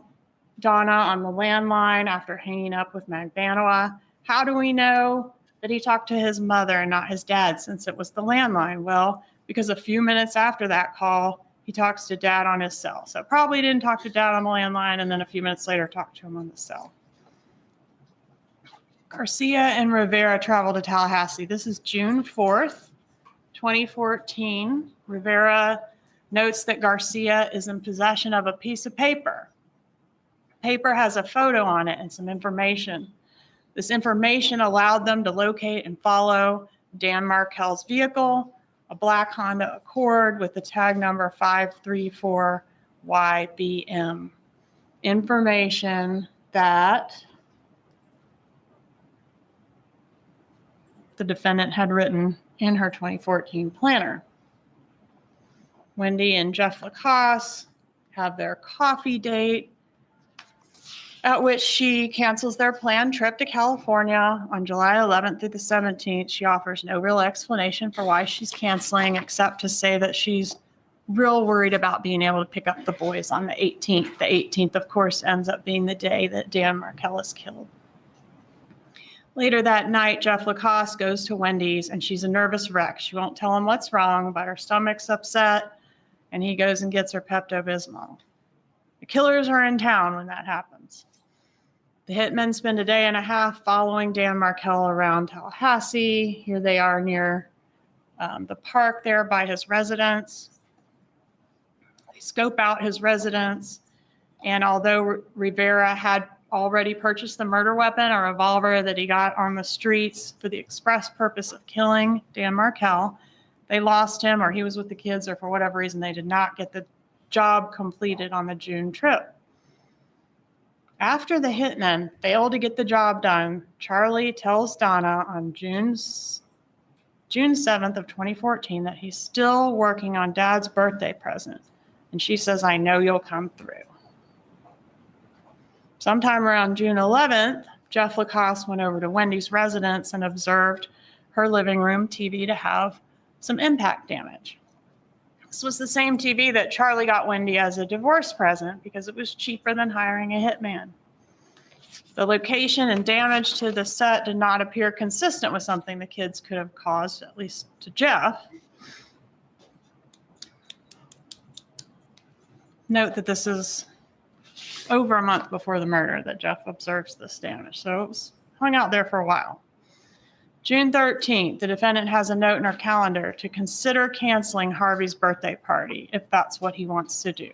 Donna on the landline after hanging up with McBanoa. How do we know that he talked to his mother and not his dad, since it was the landline? Well, because a few minutes after that call, he talks to Dad on his cell. So probably didn't talk to Dad on the landline, and then a few minutes later talked to him on the cell. Garcia and Rivera traveled to Tallahassee. This is June 4th, 2014. Rivera notes that Garcia is in possession of a piece of paper. The paper has a photo on it and some information. This information allowed them to locate and follow Dan Markel's vehicle, a black Honda Accord with the tag number 534YBM. Information that the defendant had written in her 2014 planner. Wendy and Jeff Lacoste have their coffee date at which she cancels their planned trip to California on July 11th through the 17th. She offers no real explanation for why she's canceling, except to say that she's real worried about being able to pick up the boys on the 18th. The 18th, of course, ends up being the day that Dan Markel is killed. Later that night, Jeff Lacoste goes to Wendy's, and she's a nervous wreck. She won't tell him what's wrong, but her stomach's upset, and he goes and gets her Pepto-Bismol. The killers are in town when that happens. The hitmen spend a day and a half following Dan Markel around Tallahassee. Here they are near the park there by his residence. They scope out his residence, and although Rivera had already purchased the murder weapon, a revolver that he got on the streets for the express purpose of killing Dan Markel, they lost him, or he was with the kids, or for whatever reason, they did not get the job completed on the June trip. After the hitmen failed to get the job done, Charlie tells Donna on June 7th of 2014 that he's still working on Dad's birthday present. And she says, "I know you'll come through." Sometime around June 11th, Jeff Lacoste went over to Wendy's residence and observed her living room TV to have some impact damage. This was the same TV that Charlie got Wendy as a divorce present because it was cheaper than hiring a hitman. The location and damage to the set did not appear consistent with something the kids could have caused, at least to Jeff. Note that this is over a month before the murder that Jeff observes this damage, so it was hung out there for a while. June 13th, the defendant has a note in her calendar to consider canceling Harvey's birthday party if that's what he wants to do.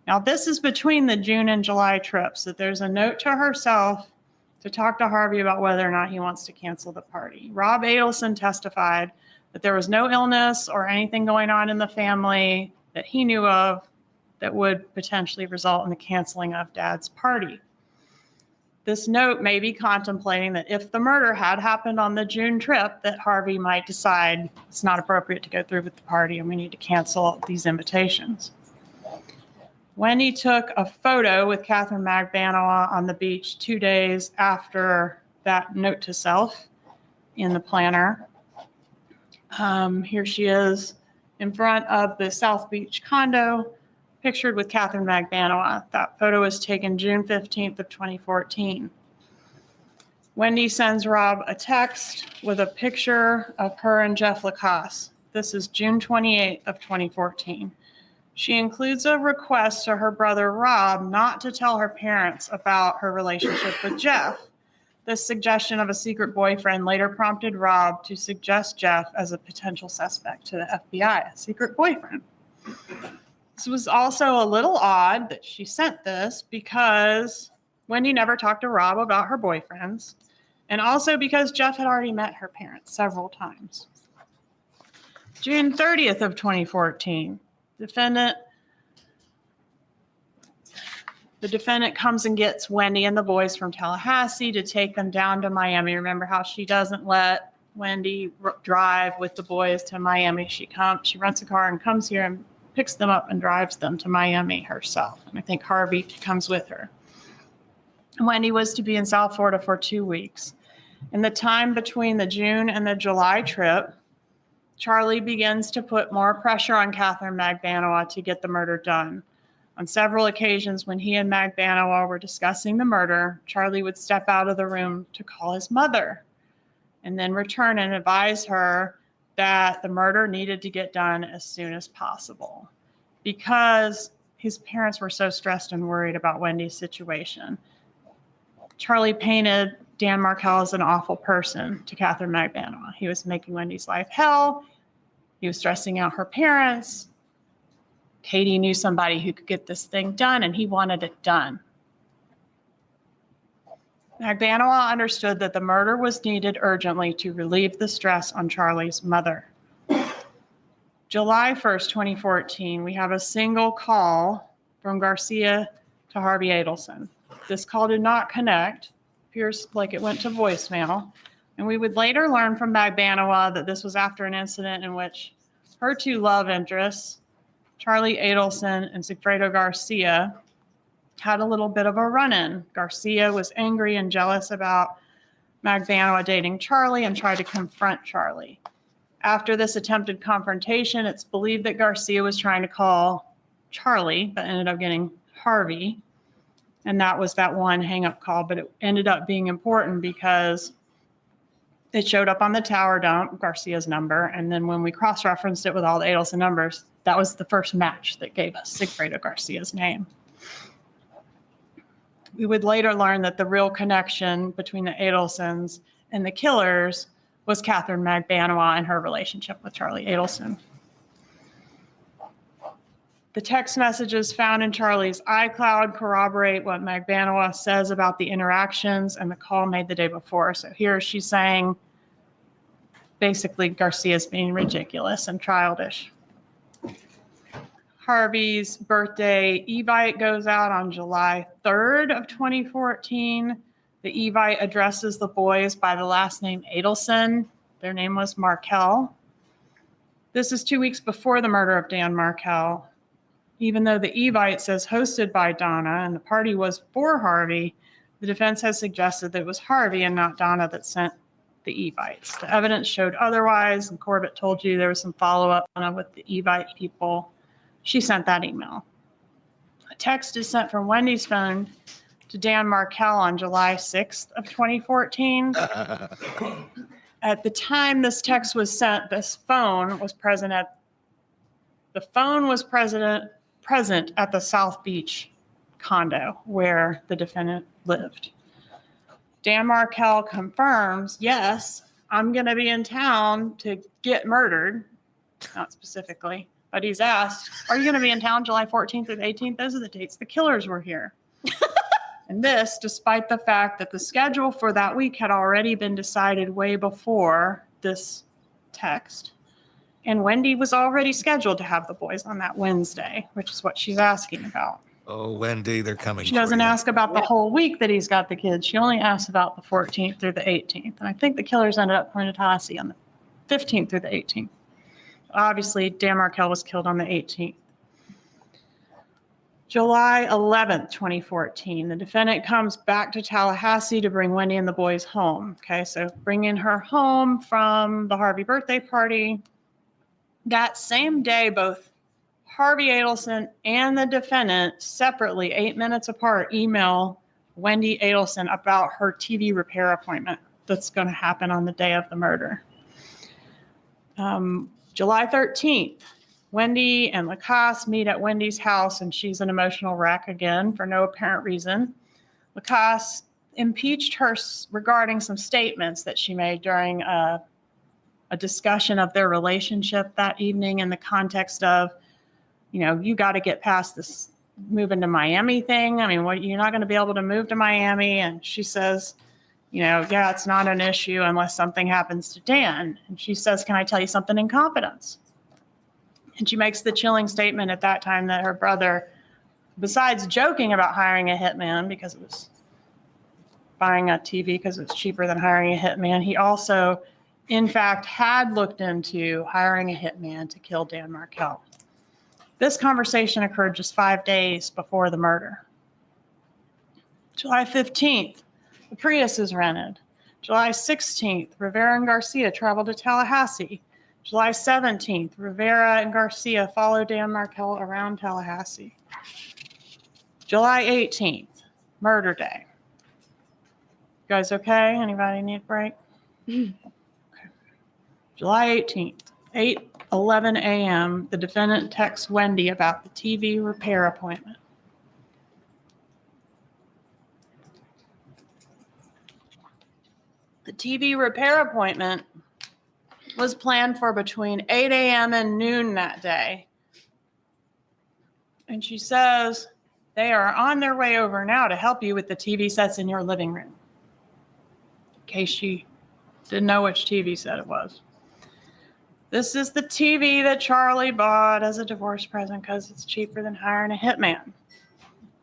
Now, this is between the June and July trips, that there's a note to herself to talk to Harvey about whether or not he wants to cancel the party. Rob Adelson testified that there was no illness or anything going on in the family that he knew of that would potentially result in the canceling of Dad's party. This note may be contemplating that if the murder had happened on the June trip, that Harvey might decide it's not appropriate to go through with the party and we need to cancel these invitations. Wendy took a photo with Catherine Magbanua on the beach 2 days after that note to self in the planner. Here she is in front of the South Beach condo, pictured with Catherine Magbanua. That photo was taken June 15th of 2014. Wendy sends Rob a text with a picture of her and Jeff Lacoste. This is June 28th of 2014. She includes a request to her brother Rob not to tell her parents about her relationship with Jeff. This suggestion of a secret boyfriend later prompted Rob to suggest Jeff as a potential suspect to the FBI, a secret boyfriend. This was also a little odd that she sent this because Wendy never talked to Rob about her boyfriends, and also because Jeff had already met her parents several times. June 30th of 2014, the defendant comes and gets Wendy and the boys from Tallahassee to take them down to Miami. Remember how she doesn't let Wendy drive with the boys to Miami. She rents a car and comes here and picks them up and drives them to Miami herself. And I think Harvey comes with her. Wendy was to be in South Florida for 2 weeks. In the time between the June and the July trip, Charlie begins to put more pressure on Catherine Magbanua to get the murder done. On several occasions when he and Magbanua were discussing the murder, Charlie would step out of the room to call his mother and then return and advise her that the murder needed to get done as soon as possible because his parents were so stressed and worried about Wendy's situation. Charlie painted Dan Markel as an awful person to Catherine Magbanua. He was making Wendy's life hell. He was stressing out her parents. Katie knew somebody who could get this thing done, and he wanted it done. Magbanua understood that the murder was needed urgently to relieve the stress on Charlie's mother. July 1st, 2014, we have a single call from Garcia to Harvey Adelson. This call did not connect. Appears like it went to voicemail. And we would later learn from Magbanua that this was after an incident in which her two love interests, Charlie Adelson and Sigfredo Garcia, had a little bit of a run-in. Garcia was angry and jealous about Magbanua dating Charlie and tried to confront Charlie. After this attempted confrontation, it's believed that Garcia was trying to call Charlie, but ended up getting Harvey. And that was that one hang-up call, but it ended up being important because it showed up on the tower dump, Garcia's number, and then when we cross-referenced it with all the Adelson numbers, that was the first match that gave us Sigfredo Garcia's name. We would later learn that the real connection between the Adelsons and the killers was Catherine Magbanua and her relationship with Charlie Adelson. The text messages found in Charlie's iCloud corroborate what Magbanua says about the interactions and the call made the day before. So here she's saying, basically, Garcia's being ridiculous and childish. Harvey's birthday evite goes out on July 3rd of 2014. The evite addresses the boys by the last name Adelson. Their name was Markel. This is 2 weeks before the murder of Dan Markel. Even though the evite says hosted by Donna and the party was for Harvey, the defense has suggested that it was Harvey and not Donna that sent the evites. The evidence showed otherwise, and Corbett told you there was some follow-up with the evite people. She sent that email. A text is sent from Wendy's phone to Dan Markel on July 6th of 2014. At the time this text was sent, the phone was present at the South Beach condo where the defendant lived. Dan Markel confirms, yes, I'm going to be in town to get murdered, not specifically, but he's asked, are you going to be in town July 14th through the 18th? Those are the dates the killers were here. And this, despite the fact that the schedule for that week had already been decided way before this text. And Wendy was already scheduled to have the boys on that Wednesday, which is what she's asking about. Oh, Wendy, they're coming. She doesn't ask about the whole week that he's got the kids. She only asks about the 14th through the 18th. And I think the killers ended up going to Tallahassee on the 15th through the 18th. Obviously, Dan Markel was killed on the 18th. July 11th, 2014, the defendant comes back to Tallahassee to bring Wendy and the boys home. Okay, so bringing her home from the Harvey birthday party. That same day, both Harvey Adelson and the defendant separately, 8 minutes apart, email Wendy Adelson about her TV repair appointment that's going to happen on the day of the murder. July 13th, Wendy and Lacasse meet at Wendy's house, and she's an emotional wreck again for no apparent reason. Lacasse impeached her regarding some statements that she made during a discussion of their relationship that evening in the context of, you know, you got to get past this moving to Miami thing. I mean, you're not going to be able to move to Miami. And she says, you know, yeah, it's not an issue unless something happens to Dan. And she says, can I tell you something in confidence? And she makes the chilling statement at that time that her brother, besides joking about hiring a hitman because it was buying a TV because it was cheaper than hiring a hitman, he also, in fact, had looked into hiring a hitman to kill Dan Markel. This conversation occurred just 5 days before the murder. July 15th, the Prius is rented. July 16th, Rivera and Garcia traveled to Tallahassee. July 17th, Rivera and Garcia follow Dan Markel around Tallahassee. July 18th, murder day. You guys okay? Anybody need a break? Okay. July 18th, 8:11 a.m., the defendant texts Wendy about the TV repair appointment. The TV repair appointment was planned for between 8 a.m. and noon that day. And she says, they are on their way over now to help you with the TV sets in your living room. In case she didn't know which TV set it was. This is the TV that Charlie bought as a divorce present because it's cheaper than hiring a hitman.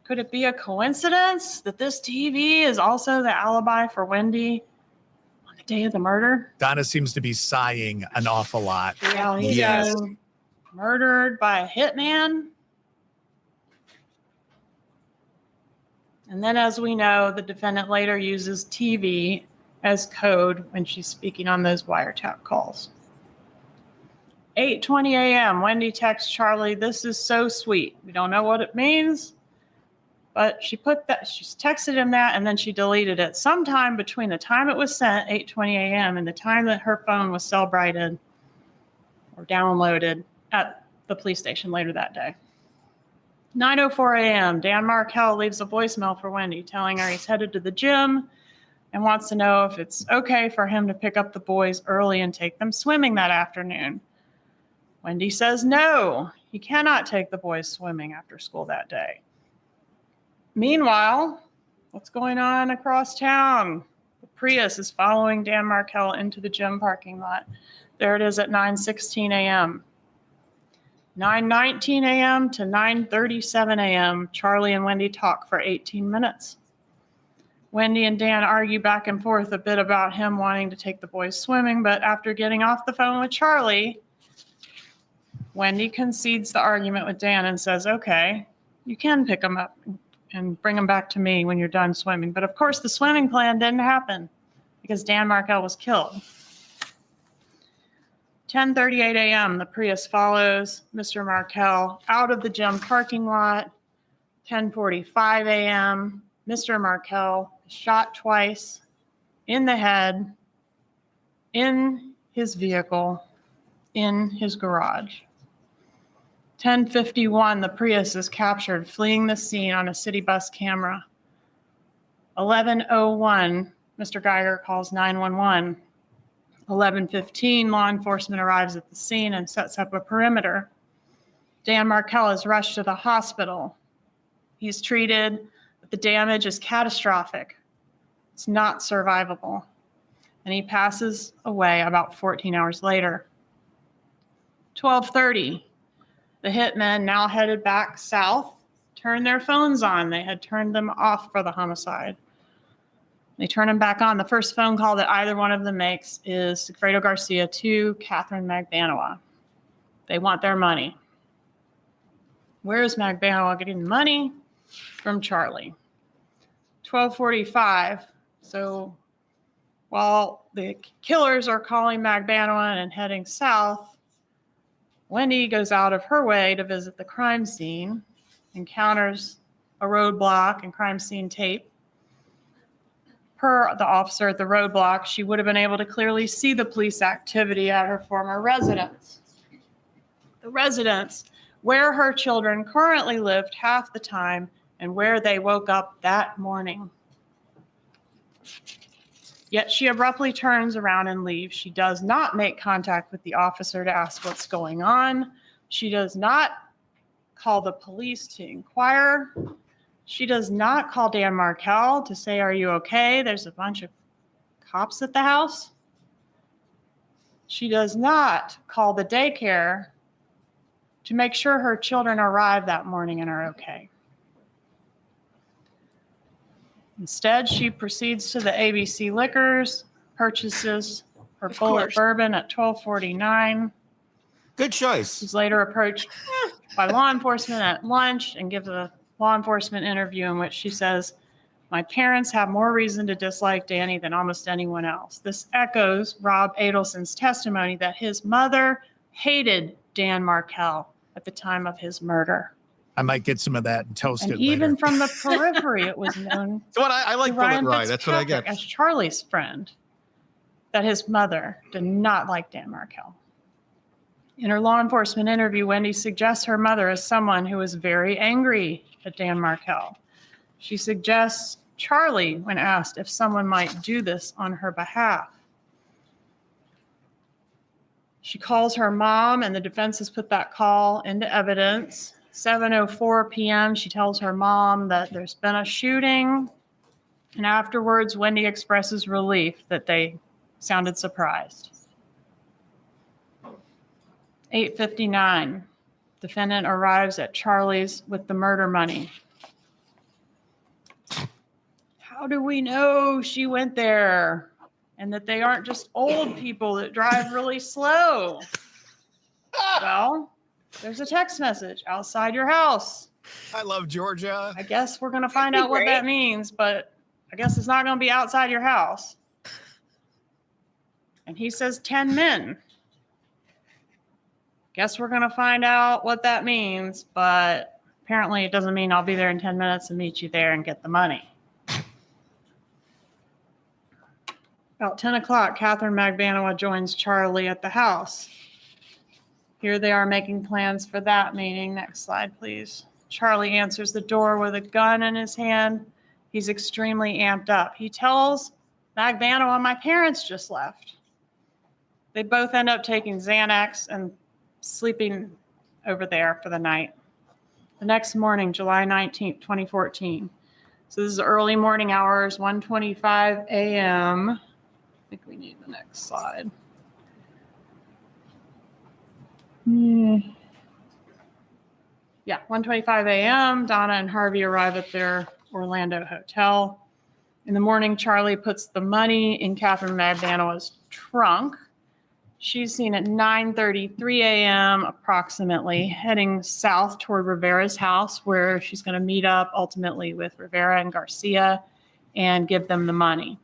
Could it be a coincidence that this TV is also the alibi for Wendy on the day of the murder? Donna seems to be sighing an awful lot. Yeah, he's been murdered by a hitman. And then, as we know, the defendant later uses TV as code when she's speaking on those wiretap calls. 8:20 a.m., Wendy texts Charlie, "This is so sweet." We don't know what it means, but she's texted him that, and then she deleted it sometime between the time it was sent, 8:20 a.m., and the time that her phone was cell-brighted or downloaded at the police station later that day. 9:04 a.m., Dan Markel leaves a voicemail for Wendy telling her he's headed to the gym and wants to know if it's okay for him to pick up the boys early and take them swimming that afternoon. Wendy says no, he cannot take the boys swimming after school that day. Meanwhile, what's going on across town? The Prius is following Dan Markel into the gym parking lot. There it is at 9:16 a.m. 9:19 a.m. to 9:37 a.m., Charlie and Wendy talk for 18 minutes. Wendy and Dan argue back and forth a bit about him wanting to take the boys swimming, but after getting off the phone with Charlie, Wendy concedes the argument with Dan and says, "Okay, you can pick them up and bring them back to me when you're done swimming." But of course, the swimming plan didn't happen because Dan Markel was killed. 10:38 a.m., the Prius follows Mr. Markel out of the gym parking lot. 10:45 a.m., Mr. Markel is shot twice in the head, in his vehicle, in his garage. 10:51, the Prius is captured, fleeing the scene on a city bus camera. 11:01, Mr. Geiger calls 911. 11:15, law enforcement arrives at the scene and sets up a perimeter. Dan Markel is rushed to the hospital. He's treated, but the damage is catastrophic. It's not survivable. And he passes away about 14 hours later. 12:30, the hitmen, now headed back south, turn their phones on. They had turned them off for the homicide. They turn them back on. The first phone call that either one of them makes is Sigfredo Garcia to Catherine Magbanowa. They want their money. Where is Magbanowa getting the money? From Charlie. 12:45. So while the killers are calling Magbanowa and heading south, Wendy goes out of her way to visit the crime scene, encounters a roadblock and crime scene tape. Per the officer at the roadblock, she would have been able to clearly see the police activity at her former residence. The residence where her children currently lived half the time and where they woke up that morning. Yet she abruptly turns around and leaves. She does not make contact with the officer to ask what's going on. She does not call the police to inquire. She does not call Dan Markel to say, "Are you okay? There's a bunch of cops at the house." She does not call the daycare to make sure her children arrive that morning and are okay. Instead, she proceeds to the ABC Liquors, purchases her bullet bourbon at 12:49. Good choice. She's later approached by law enforcement at lunch and gives a law enforcement interview in which she says, "My parents have more reason to dislike Danny than almost anyone else." This echoes Rob Adelson's testimony that his mother hated Dan Markel at the time of his murder. I might get some of that and toast it And even later. from the periphery, it was known So what I like to Ryan bullet rye. That's what I Fitzpatrick get. as Charlie's friend that his mother did not like Dan Markel. In her law enforcement interview, Wendy suggests her mother as someone who is very angry at Dan Markel. She suggests Charlie when asked if someone might do this on her behalf. She calls her mom, and the defense has put that call into evidence. 7:04 p.m., she tells her mom that there's been a shooting, and afterwards, Wendy expresses relief that they sounded surprised. 8:59, defendant arrives at Charlie's with the murder money. How do we know she went there and that they aren't just old people that drive really slow? Well, there's a text message outside your house I love Georgia. I guess we're going to find out what that means, but I guess it's not going to be outside your house. And he says 10 men. Guess we're going to find out what that means, but apparently it doesn't mean I'll be there in 10 minutes and meet you there and get the money. About 10 o'clock, Catherine Magbanua joins Charlie at the house. Here they are making plans for that meeting. Next slide, please. Charlie answers the door with a gun in his hand. He's extremely amped up. He tells Magbanua, my parents just left. They both end up taking Xanax and sleeping over there for the night. The next morning, July 19th, 2014. So this is early morning hours, 1:25 a.m. I think we need the next slide. Yeah, 1:25 a.m. Donna and Harvey arrive at their Orlando hotel. In the morning, Charlie puts the money in Catherine Magbanua's trunk. She's seen at 9:33 a.m. approximately, heading south toward Rivera's house, where she's going to meet up ultimately with Rivera and Garcia and give them the money.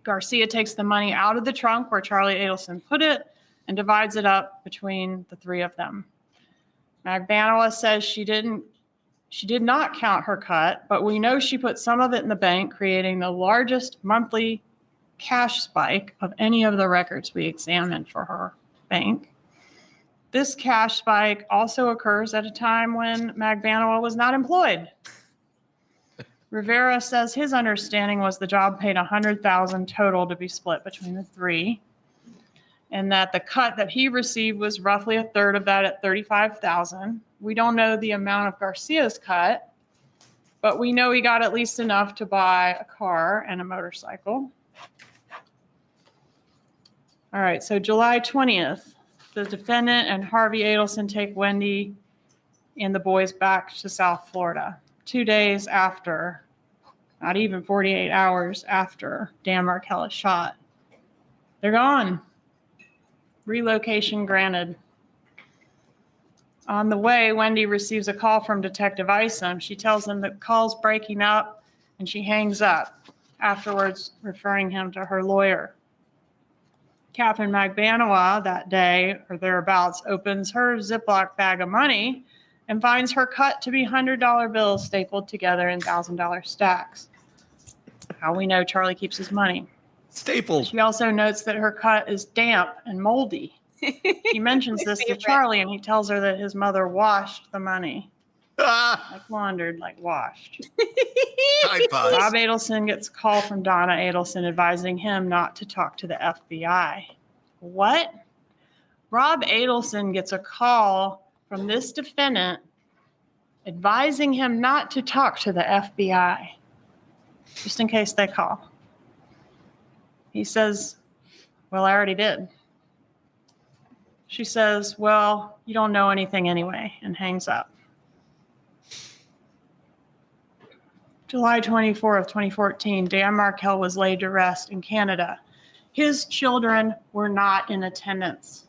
Garcia takes the money out of the trunk where Charlie Adelson put it and divides it up between the three of them. Magbanua says she did not count her cut, but we know she put some of it in the bank, creating the largest monthly cash spike of any of the records we examined for her bank. This cash spike also occurs at a time when Magbanua was not employed. Rivera says his understanding was the job paid $100,000 total to be split between the three, and that the cut that he received was roughly a third of that at $35,000. We don't know the amount of Garcia's cut, but we know he got at least enough to buy a car and a motorcycle. All right, so July 20th, the defendant and Harvey Adelson take Wendy and the boys back to South Florida. 2 days after, not even 48 hours after Dan Markel is shot. They're gone. Relocation granted. On the way, Wendy receives a call from Detective Isom. She tells him that the call's breaking up, and she hangs up, afterwards referring him to her lawyer. Catherine Magbanua that day, or thereabouts, opens her Ziploc bag of money and finds her cut to be $100 bills stapled together in $1,000 stacks. How we know Charlie keeps his money. Staples. She also notes that her cut is damp and moldy. She mentions this to Charlie, and he tells her that his mother washed the money. Like laundered, like washed. Rob Adelson gets a call from Donna Adelson advising him not to talk to the FBI. What? Rob Adelson gets a call from this defendant advising him not to talk to the FBI, just in case they call. He says, well, I already did. She says, well, you don't know anything anyway, and hangs up. July 24th, 2014, Dan Markel was laid to rest in Canada. His children were not in attendance.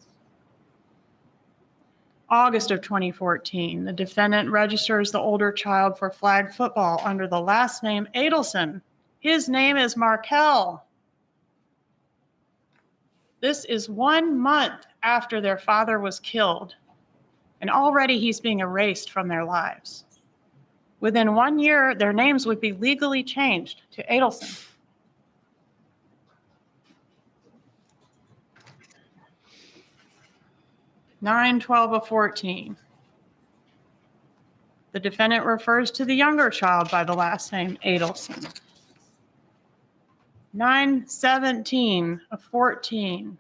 August of 2014, the defendant registers the older child for flag football under the last name Adelson. His name is Markel. This is 1 month after their father was killed, and already he's being erased from their lives. Within 1 year, their names would be legally changed to Adelson. (9/12/14). The defendant refers to the younger child by the last name Adelson. 9/17/14.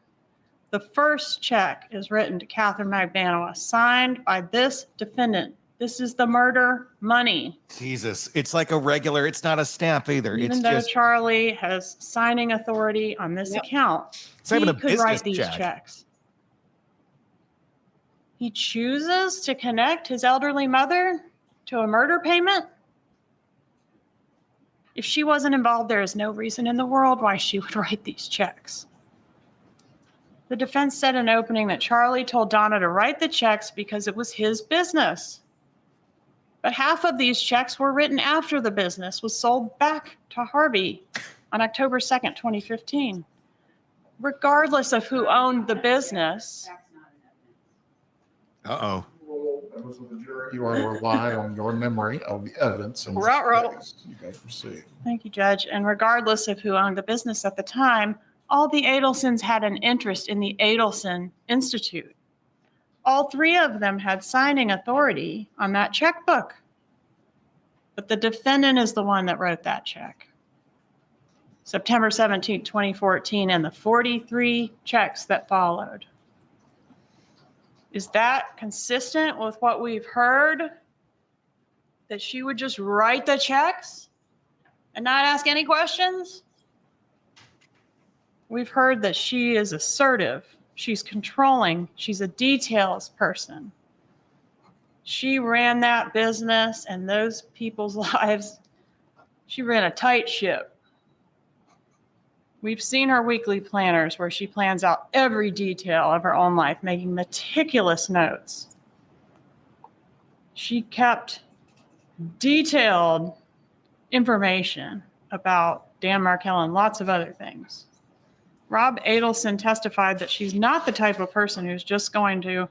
The first check is written to Catherine Magbanua, signed by this defendant. This is the murder money. Jesus, it's like a regular, it's not a stamp either. Even it's though just Charlie has signing authority on this account, not even he a could write business these check. checks. He chooses to connect his elderly mother to a murder payment. If she wasn't involved, there is no reason in the world why she would write these checks. The defense said in opening that Charlie told Donna to write the checks because it was his business. But half of these checks were written after the business was sold back to Harvey on October 2nd, 2015. Regardless of who owned the business. Uh-oh. You are to rely on your memory of the evidence in this case. You guys proceed. Thank you, Judge. And regardless of who owned the business at the time, all the Adelsons had an interest in the Adelson Institute. All three of them had signing authority on that checkbook. But the defendant is the one that wrote that check. September 17, 2014, and the 43 checks that followed. Is that consistent with what we've heard? That she would just write the checks and not ask any questions? We've heard that she is assertive. She's controlling. She's a details person. She ran that business and those people's lives. She ran a tight ship. We've seen her weekly planners where she plans out every detail of her own life, making meticulous notes. She kept detailed information about Dan Markel and lots of other things. Rob Adelson testified that she's not the type of person who's just going to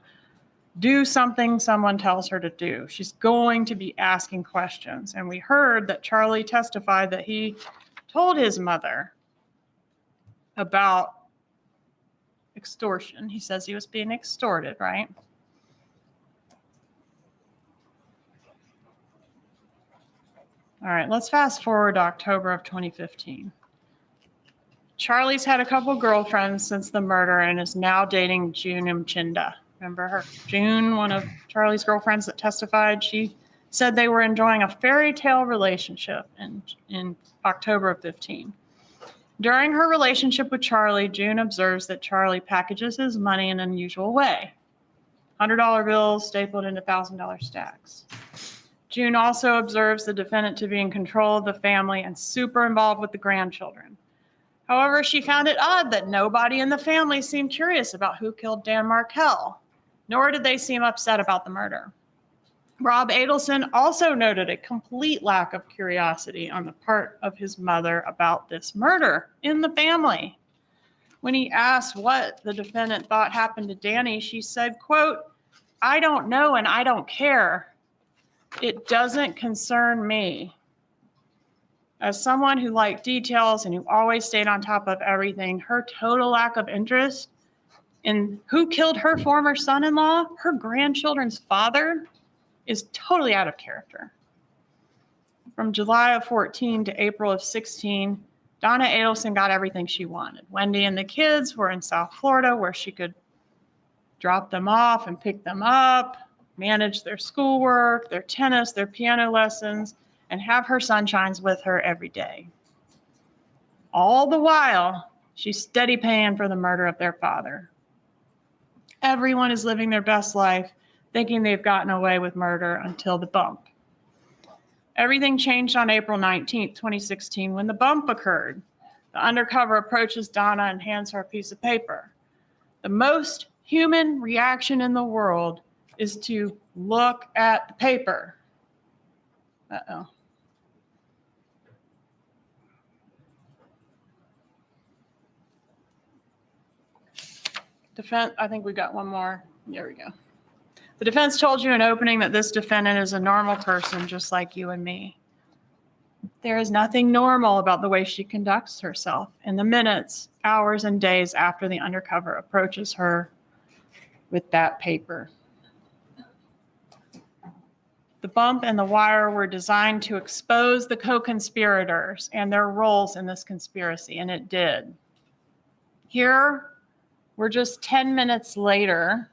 do something someone tells her to do. She's going to be asking questions. And we heard that Charlie testified that he told his mother about extortion. He says he was being extorted, right? All right, let's fast forward to October of 2015. Charlie's had a couple girlfriends since the murder and is now dating June Mchinda. Remember her? June, one of Charlie's girlfriends that testified, she said they were enjoying a fairy tale relationship in October of 15. During her relationship with Charlie, June observes that Charlie packages his money in an unusual way. $100 bills stapled into $1,000 stacks. June also observes the defendant to be in control of the family and super involved with the grandchildren. However, she found it odd that nobody in the family seemed curious about who killed Dan Markel, nor did they seem upset about the murder. Rob Adelson also noted a complete lack of curiosity on the part of his mother about this murder in the family. When he asked what the defendant thought happened to Danny, she said, quote, "I don't know and I don't care. It doesn't concern me." As someone who liked details and who always stayed on top of everything, her total lack of interest in who killed her former son-in-law, her grandchildren's father, is totally out of character. From July of 14 to April of 16, Donna Adelson got everything she wanted. Wendy and the kids were in South Florida where she could drop them off and pick them up, manage their schoolwork, their tennis, their piano lessons, and have her sunshines with her every day. All the while, she's steady paying for the murder of their father. Everyone is living their best life, thinking they've gotten away with murder until the bump. Everything changed on April 19th, 2016, when the bump occurred. The undercover approaches Donna and hands her a piece of paper. The most human reaction in the world is to look at the paper. Uh-oh. I think we got one more. There we go. The defense told you in opening that this defendant is a normal person just like you and me. There is nothing normal about the way she conducts herself in the minutes, hours, and days after the undercover approaches her with that paper. The bump and the wire were designed to expose the co-conspirators and their roles in this conspiracy, and it did. Here, we're just 10 minutes later.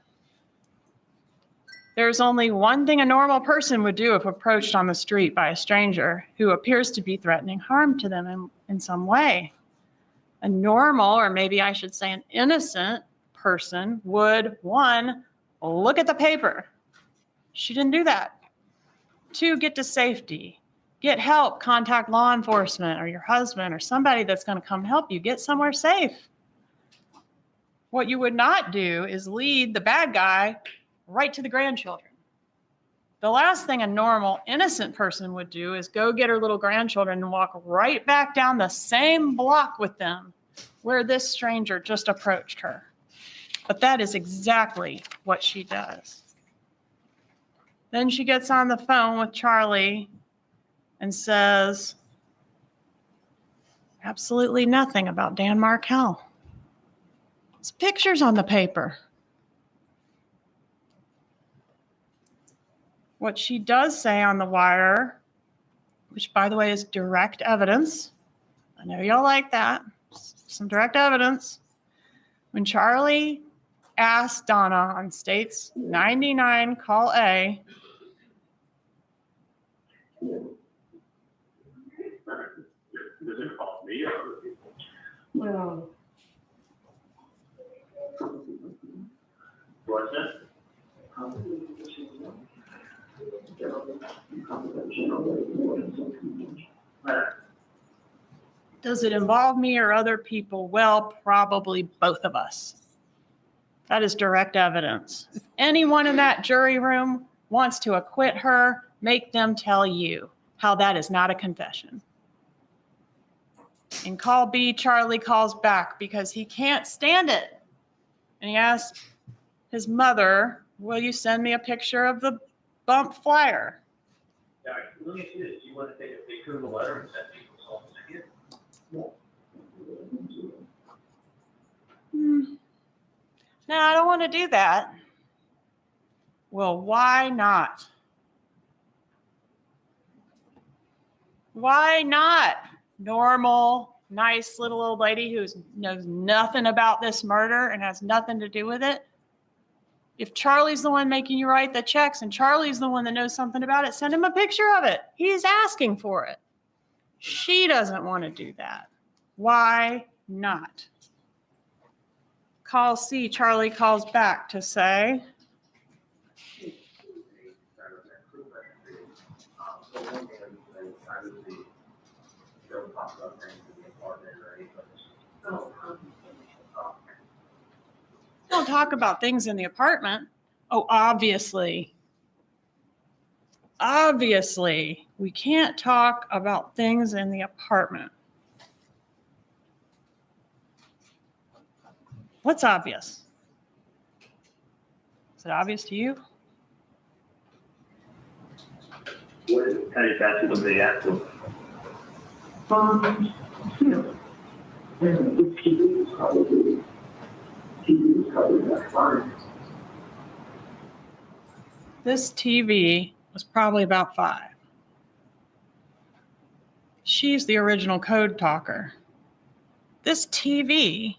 There's only one thing a normal person would do if approached on the street by a stranger who appears to be threatening harm to them in some way. A normal, or maybe I should say an innocent person would, 1, look at the paper. She didn't do that. 2, get to safety. Get help, contact law enforcement or your husband or somebody that's going to come help you. Get somewhere safe. What you would not do is lead the bad guy right to the grandchildren. The last thing a normal, innocent person would do is go get her little grandchildren and walk right back down the same block with them where this stranger just approached her. But that is exactly what she does. Then she gets on the phone with Charlie and says absolutely nothing about Dan Markel. His picture's on the paper. What she does say on the wire, which by the way is direct evidence. I know y'all like that. Some direct evidence. When Charlie asked Donna on State's 99 call A, Does it call me or other people? Well. What's that? does it involve me or other people? Well, probably both of us. That is direct evidence. If anyone in that jury room wants to acquit her, make them tell you how that is not a confession. In call B, Charlie calls back because he can't stand it. And he asks his mother, will you send me a picture of the bump flyer? Yeah, let me see this. You want to take a picture of the letter and send people something again? No, I don't want to do that. Well, why not? Why not? Normal, nice little old lady who knows nothing about this murder and has nothing to do with it. If Charlie's the one making you write the checks and Charlie's the one that knows something about it, send him a picture of it. He's asking for it. She doesn't want to do that. Why not? Call C, Charlie calls back to say, don't talk about things in the apartment. Oh, obviously. Obviously, we can't talk about things in the apartment. What's obvious? Is it obvious to you? What is it? How do you pass it to the actual? This TV was probably about 5. She's the original code talker. This TV,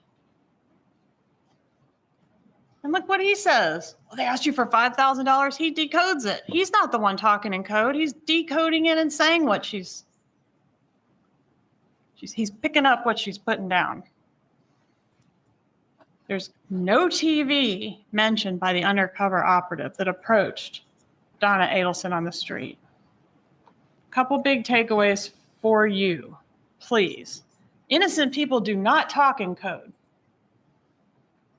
and look what he says. Well, they asked you for $5,000. He decodes it. He's not the one talking in code. He's decoding it and saying what he's picking up what she's putting down. There's no TV mentioned by the undercover operative that approached Donna Adelson on the street. A couple big takeaways for you, please. Innocent people do not talk in code.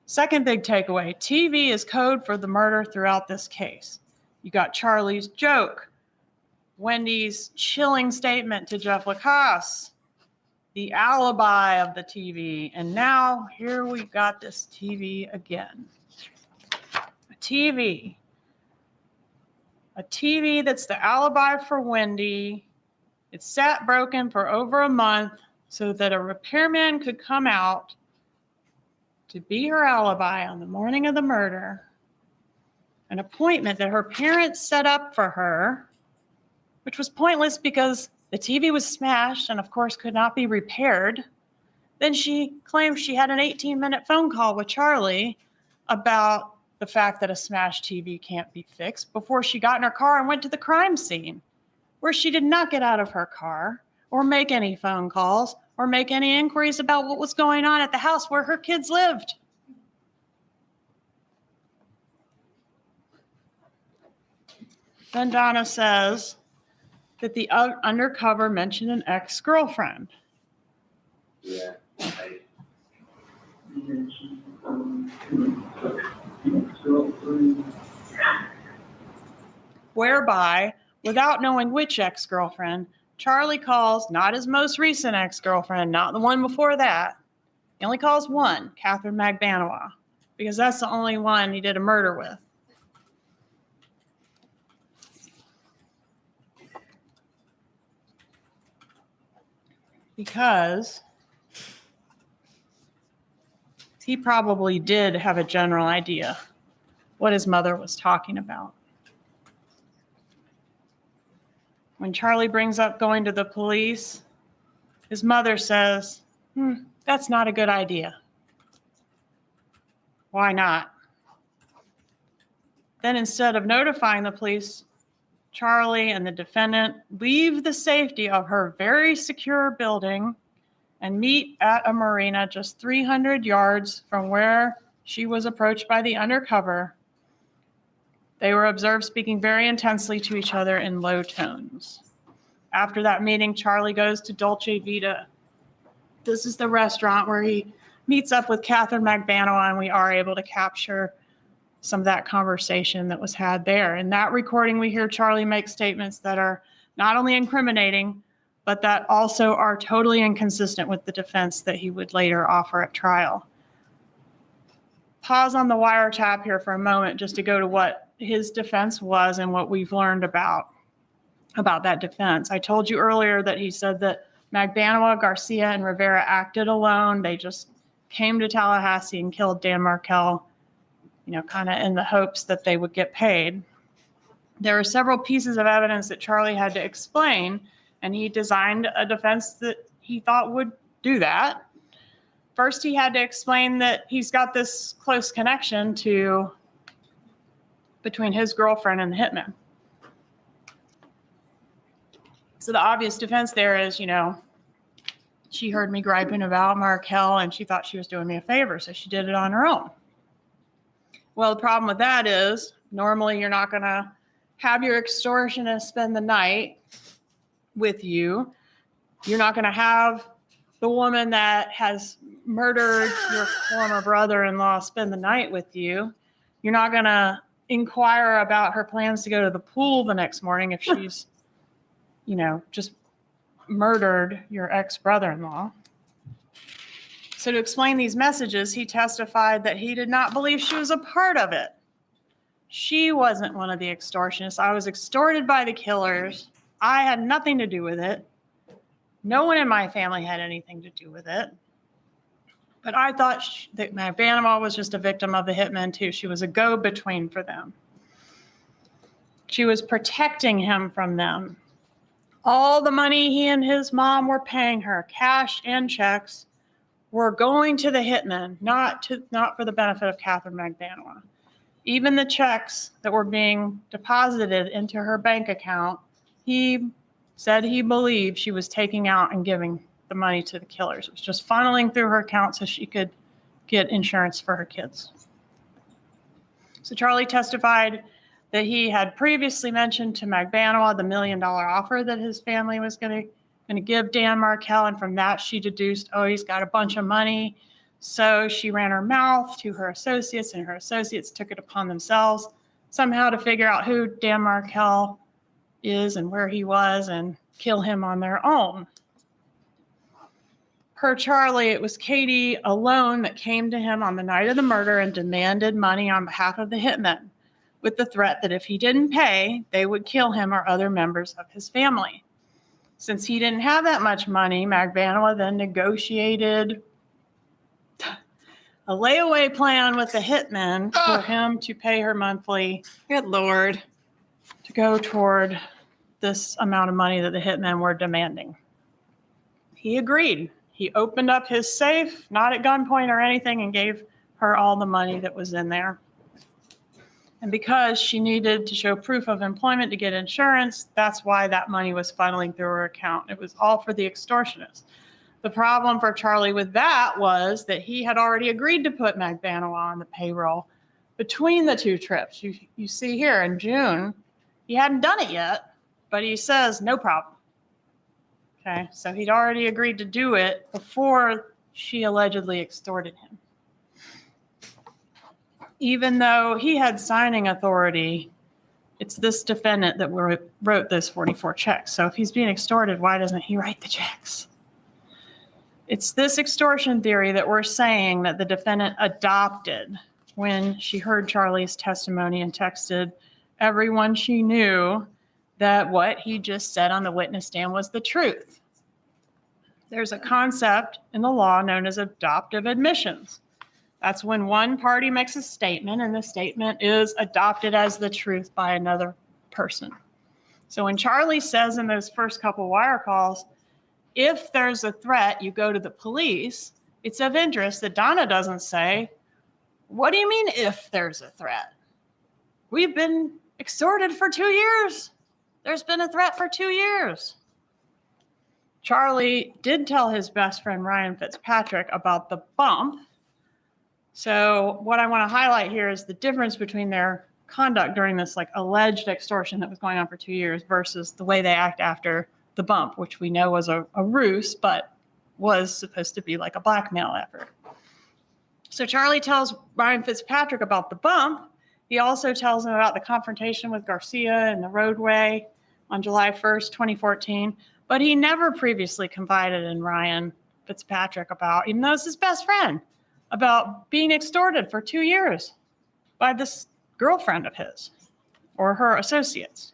Second big takeaway, TV is code for the murder throughout this case. You got Charlie's joke, Wendy's chilling statement to Jeff Lacasse, the alibi of the TV, and now here we've got this TV again. A TV that's the alibi for Wendy. It sat broken for over a month so that a repairman could come out to be her alibi on the morning of the murder, an appointment that her parents set up for her, which was pointless because the TV was smashed and, of course, could not be repaired. Then she claimed she had an 18-minute phone call with Charlie about the fact that a smashed TV can't be fixed before she got in her car and went to the crime scene, where she did not get out of her car or make any phone calls or make any inquiries about what was going on at the house where her kids lived. Then Donna says that the undercover mentioned an ex-girlfriend. Yeah. whereby, without knowing which ex-girlfriend, Charlie calls not his most recent ex-girlfriend, not the one before that. He only calls one, Catherine Magbanua, because that's the only one he did a murder with. Because he probably did have a general idea what his mother was talking about. When Charlie brings up going to the police, his mother says, that's not a good idea. Why not? Then instead of notifying the police, Charlie and the defendant leave the safety of her very secure building and meet at a marina just 300 yards from where she was approached by the undercover. They were observed speaking very intensely to each other in low tones. After that meeting, Charlie goes to Dolce Vita. This is the restaurant where he meets up with Catherine Magbanua, and we are able to capture some of that conversation that was had there. In that recording, we hear Charlie make statements that are not only incriminating, but that also are totally inconsistent with the defense that he would later offer at trial. Pause on the wiretap here for a moment just to go to what his defense was and what we've learned about that defense. I told you earlier that he said that Magbanua, Garcia, and Rivera acted alone. They just came to Tallahassee and killed Dan Markel, kind of in the hopes that they would get paid. There are several pieces of evidence that Charlie had to explain, and he designed a defense that he thought would do that. First, he had to explain that he's got this close connection between his girlfriend and the hitman. So the obvious defense there is, she heard me griping about Markel and she thought she was doing me a favor, so she did it on her own. Well, the problem with that is normally you're not going to have your extortionist spend the night with you. You're not going to have the woman that has murdered your former brother-in-law spend the night with you. You're not going to inquire about her plans to go to the pool the next morning if she's, just murdered your ex-brother-in-law. So to explain these messages, he testified that he did not believe she was a part of it. She wasn't one of the extortionists. I was extorted by the killers. I had nothing to do with it. No one in my family had anything to do with it. But I thought that Magbanua was just a victim of the hitmen too. She was a go-between for them. She was protecting him from them. All the money he and his mom were paying her, cash and checks, were going to the hitmen, not for the benefit of Catherine Magbanua. Even the checks that were being deposited into her bank account, he said he believed she was taking out and giving the money to the killers. It was just funneling through her account so she could get insurance for her kids. So Charlie testified that he had previously mentioned to Magbanua the $1 million offer that his family was going to give Dan Markel, and from that she deduced, he's got a bunch of money. So she ran her mouth to her associates, and her associates took it upon themselves somehow to figure out who Dan Markel is and where he was and kill him on their own. Per Charlie, it was Katie alone that came to him on the night of the murder and demanded money on behalf of the hitmen, with the threat that if he didn't pay, they would kill him or other members of his family. Since he didn't have that much money, Magbanua then negotiated a layaway plan with the hitmen for him to pay her monthly. Good Lord. To go toward this amount of money that the hitmen were demanding. He agreed. He opened up his safe, not at gunpoint or anything, and gave her all the money that was in there. And because she needed to show proof of employment to get insurance, that's why that money was funneling through her account. It was all for the extortionists. The problem for Charlie with that was that he had already agreed to put Magbanua on the payroll between the two trips. You see here in June, he hadn't done it yet, but he says, no problem. Okay, so he'd already agreed to do it before she allegedly extorted him. Even though he had signing authority It's this defendant that wrote those 44 checks. So if he's being extorted, why doesn't he write the checks? It's this extortion theory that we're saying that the defendant adopted when she heard Charlie's testimony and texted everyone she knew that what he just said on the witness stand was the truth. There's a concept in the law known as adoptive admissions. That's when one party makes a statement and the statement is adopted as the truth by another person. So when Charlie says in those first couple wire calls, if there's a threat, you go to the police, it's of interest that Donna doesn't say, what do you mean if there's a threat? We've been extorted for 2 years. There's been a threat for 2 years. Charlie did tell his best friend, Ryan Fitzpatrick, about the bump. So what I want to highlight here is the difference between their conduct during this like alleged extortion that was going on for 2 years versus the way they act after the bump, which we know was a ruse, but was supposed to be like a blackmail effort. So Charlie tells Ryan Fitzpatrick about the bump. He also tells him about the confrontation with Garcia in the roadway on July 1st, 2014. But he never previously confided in Ryan Fitzpatrick about, even though it's his best friend, about being extorted for 2 years by this girlfriend of his or her associates.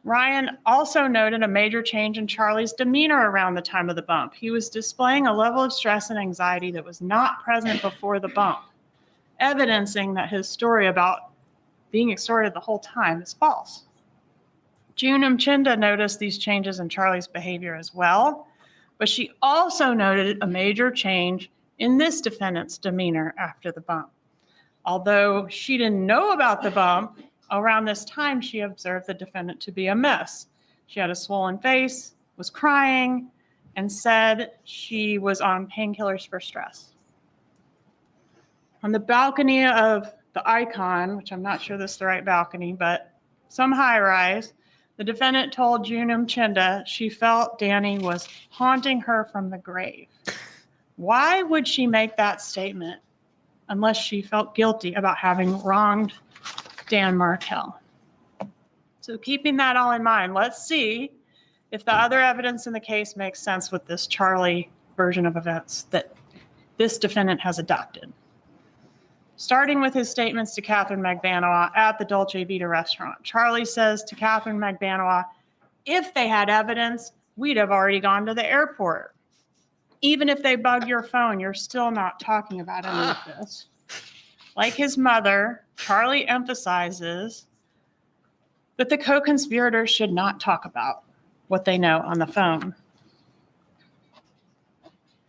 Ryan also noted a major change in Charlie's demeanor around the time of the bump. He was displaying a level of stress and anxiety that was not present before the bump, evidencing that his story about being extorted the whole time is false. June Mchinda noticed these changes in Charlie's behavior as well, but she also noted a major change in this defendant's demeanor after the bump. Although she didn't know about the bump, around this time she observed the defendant to be a mess. She had a swollen face, was crying, and said she was on painkillers for stress. On the balcony of the Icon, which I'm not sure this is the right balcony, but some high rise, the defendant told June Mchinda she felt Danny was haunting her from the grave. Why would she make that statement unless she felt guilty about having wronged Dan Markel? So keeping that all in mind, let's see if the other evidence in the case makes sense with this Charlie version of events that this defendant has adopted. Starting with his statements to Catherine Magbanua at the Dolce Vita restaurant. Charlie says to Catherine Magbanua, if they had evidence, we'd have already gone to the airport. Even if they bug your phone, you're still not talking about any of this. Like his mother, Charlie emphasizes that the co-conspirators should not talk about what they know on the phone.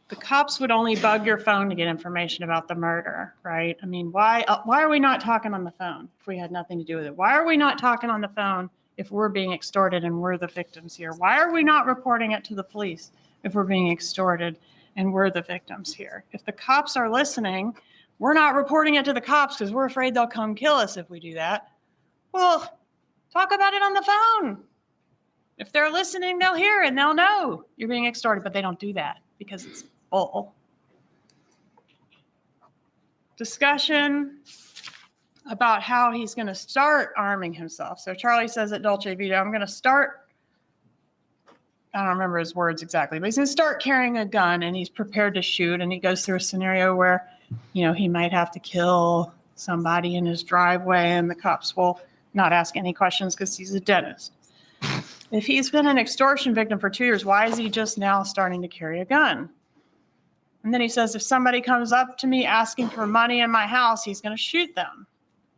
The cops would only bug your phone to get information about the murder, right? I mean, why are we not talking on the phone if we had nothing to do with it? Why are we not talking on the phone if we're being extorted and we're the victims here? Why are we not reporting it to the police if we're being extorted and we're the victims here? If the cops are listening, we're not reporting it to the cops because we're afraid they'll come kill us if we do that. Well, talk about it on the phone. If they're listening, they'll hear and they'll know you're being extorted, but they don't do that because it's bull. Discussion about how he's going to start arming himself. So Charlie says at Dolce Vita, I'm going to start, I don't remember his words exactly, but he's going to start carrying a gun and he's prepared to shoot. And he goes through a scenario where, you know, he might have to kill somebody in his driveway and the cops will not ask any questions because he's a dentist. If he's been an extortion victim for 2 years, why is he just now starting to carry a gun? And then he says, if somebody comes up to me asking for money in my house, he's going to shoot them.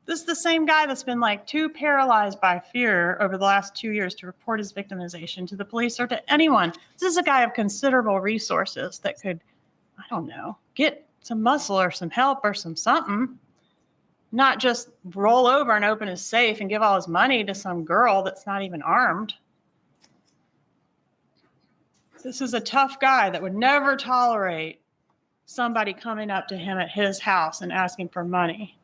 This is the same guy that's been like too paralyzed by fear over the last 2 years to report his victimization to the police or to anyone. This is a guy of considerable resources that could, I don't know, get some muscle or some help or some something. Not just roll over and open his safe and give all his money to some girl that's not even armed. This is a tough guy that would never tolerate somebody coming up to him at his house and asking for money.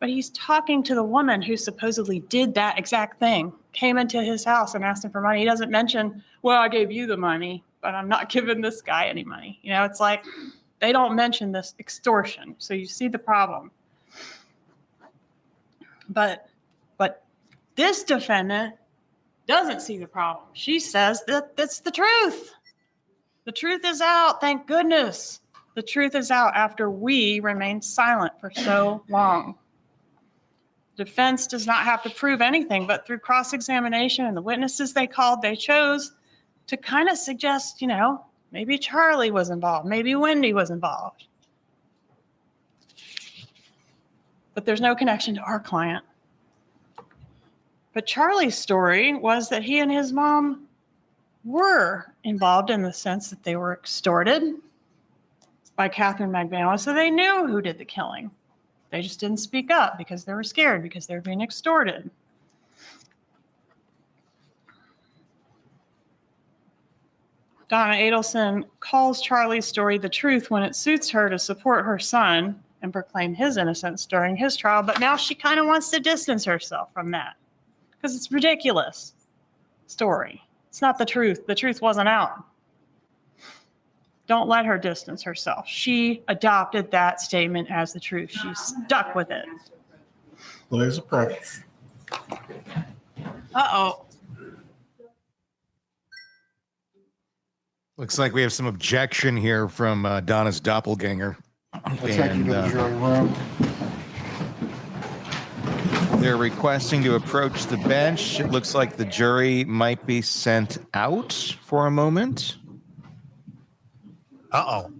But he's talking to the woman who supposedly did that exact thing, came into his house and asked him for money. He doesn't mention, well, I gave you the money, but I'm not giving this guy any money. You know, it's like they don't mention this extortion. So you see the problem. But This defendant doesn't see the problem. She says that that's the truth. The truth is out. Thank goodness. The truth is out after we remained silent for so long. Defense does not have to prove anything, but through cross-examination and the witnesses they called, they chose to kind of suggest, you know, maybe Charlie was involved, maybe Wendy was involved. But there's no connection to our client. But Charlie's story was that he and his mom were involved in the sense that they were extorted by Catherine McManus, so they knew who did the killing. They just didn't speak up because they were scared, because they were being extorted. Donna Adelson calls Charlie's story the truth when it suits her to support her son and proclaim his innocence during his trial, but now she kind of wants to distance herself from that because it's ridiculous story. It's not the truth. The truth wasn't out. Don't let her distance herself. She adopted that statement as the truth. She stuck with it. There's a practice. Uh-oh. Looks like we have some objection here from Donna's doppelganger. I'll take you to the jury room. They're requesting to approach the bench. It looks like the jury might be sent out for a moment. Uh-oh.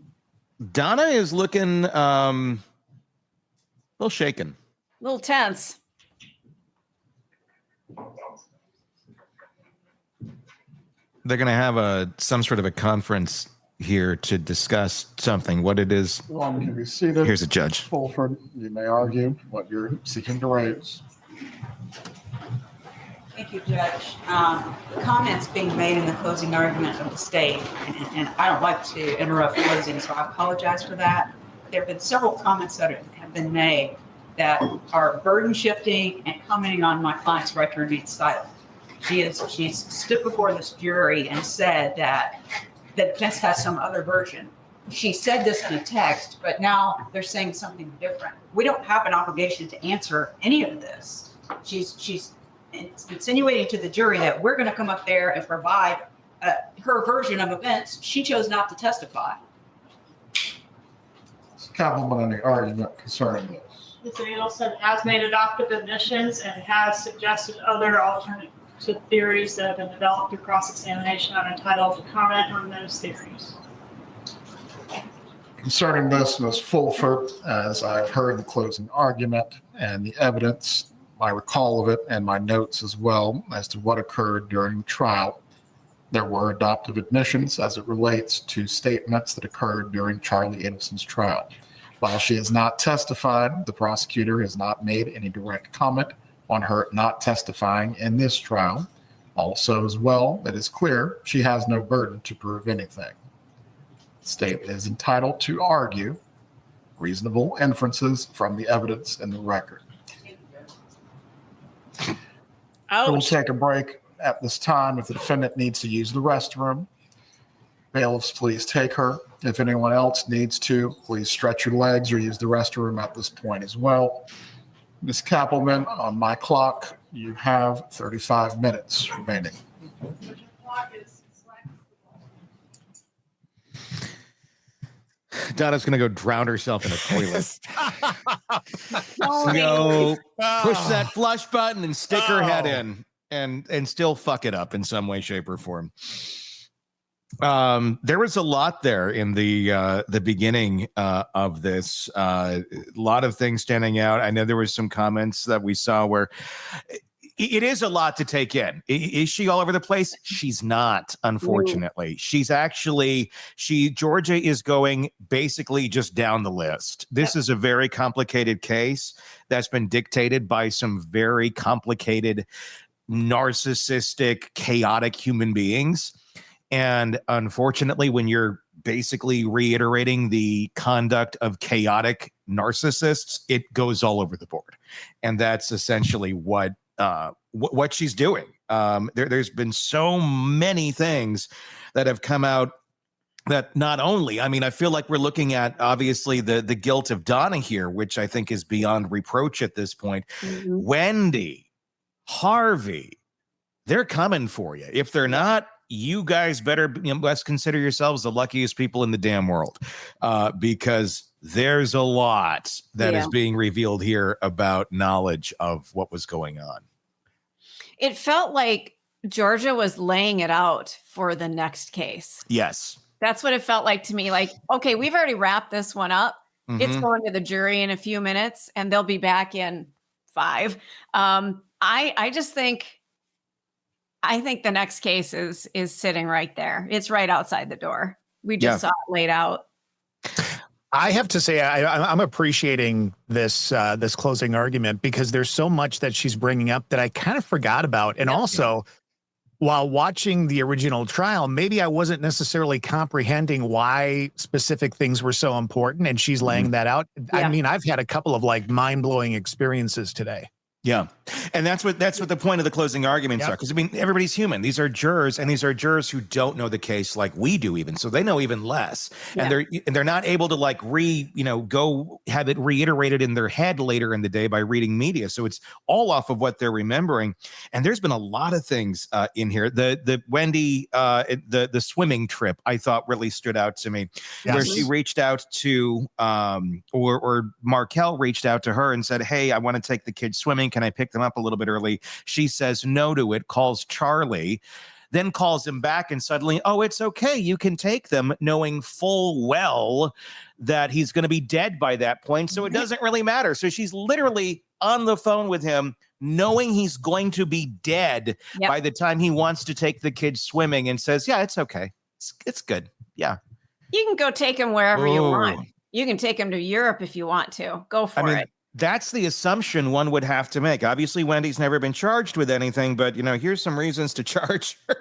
Donna is looking a little shaken. A little tense. They're going to have some sort of a conference here to discuss something. What it is. One can be seated. Here's a judge. Fulford, you may argue what you're seeking to raise. Thank you, Judge. The comments being made in the closing argument of the state, and I don't like to interrupt closing, so I apologize for that. There have been several comments that have been made that are burden shifting and commenting on my client's right to remain silent. She's stood before this jury and said that the defense has some other version. She said this in a text, but now they're saying something different. We don't have an obligation to answer any of this. She's insinuating to the jury that we're going to come up there and provide her version of events. She chose not to testify. Cappleman, any argument concerning this? Ms. Adelson has made adoptive admissions and has suggested other alternative theories that have been developed through cross-examination. I'm entitled to comment on those theories. Concerning this, Ms. Fulford, as I've heard the closing argument and the evidence, my recall of it and my notes as well as to what occurred during the trial, there were adoptive admissions as it relates to statements that occurred during Charlie Adelson's trial. While she has not testified, the prosecutor has not made any direct comment on her not testifying in this trial. Also, as well, it is clear she has no burden to prove anything. The state is entitled to argue reasonable inferences from the evidence in the record. We'll take a break at this time. If the defendant needs to use the restroom, bailiffs, please take her. If anyone else needs to, please stretch your legs or use the restroom at this point as well. Ms. Cappleman, on my clock, you have 35 minutes remaining. Donna's going to go drown herself in a toilet. Go push that flush button and stick her head in and still fuck it up in some way, shape, or form. There was a lot there in the beginning of this. A lot of things standing out. I know there was some comments that we saw where it is a lot to take in. Is she all over the place? She's not, unfortunately. She's actually, Georgia is going basically just down the list. This is a very complicated case that's been dictated by some very complicated, narcissistic, chaotic human beings. And unfortunately, when you're basically reiterating the conduct of chaotic narcissists, it goes all over the board. And that's essentially what she's doing. There's been so many things that have come out that not only, I mean, I feel like we're looking at obviously the guilt of Donna here, which I think is beyond reproach at this point. Mm-hmm. Wendy Harvey, they're coming for you. If they're not, you guys better let's consider yourselves the luckiest people in the damn world, because there's a lot that is being revealed here about knowledge of what was going on. It felt like Georgia was laying it out for the next case. Yes. That's what it felt like to me. Like, okay, we've already wrapped this one up. It's going to the jury in a few minutes and they'll be back in 5. I think the next case is sitting right there. It's right outside the door. We just saw it laid out. I have to say, I'm appreciating this closing argument because there's so much that she's bringing up that I kind of forgot about. And also, while watching the original trial, maybe I wasn't necessarily comprehending why specific things were so important, and she's laying that out. I mean, I've had a couple of like mind-blowing experiences today. Yeah. And that's what the point of the closing arguments are. Because I mean, everybody's human. These are jurors, and these are jurors who don't know the case like we do even. So they know even less. And they're not able to like go have it reiterated in their head later in the day by reading media. So it's all off of what they're remembering. And there's been a lot of things in here. The Wendy, the swimming trip, I thought really stood out to me, where she reached out to or Markel reached out to her and said, "Hey, I want to take the kids swimming. Can I pick them up a little bit early?" She says no to it, calls Charlie, then calls him back and suddenly, "Oh, it's okay. You can take them," knowing full well that he's going to be dead by that point. So it doesn't really matter. So she's literally on the phone with him, knowing he's going to be dead by the time he wants to take the kids swimming, and says, "Yeah, it's okay. It's good. Yeah. You can go take him wherever you want. You can take him to Europe if you want to. Go for it." That's the assumption one would have to make. Obviously, Wendy's never been charged with anything, but here's some reasons to charge her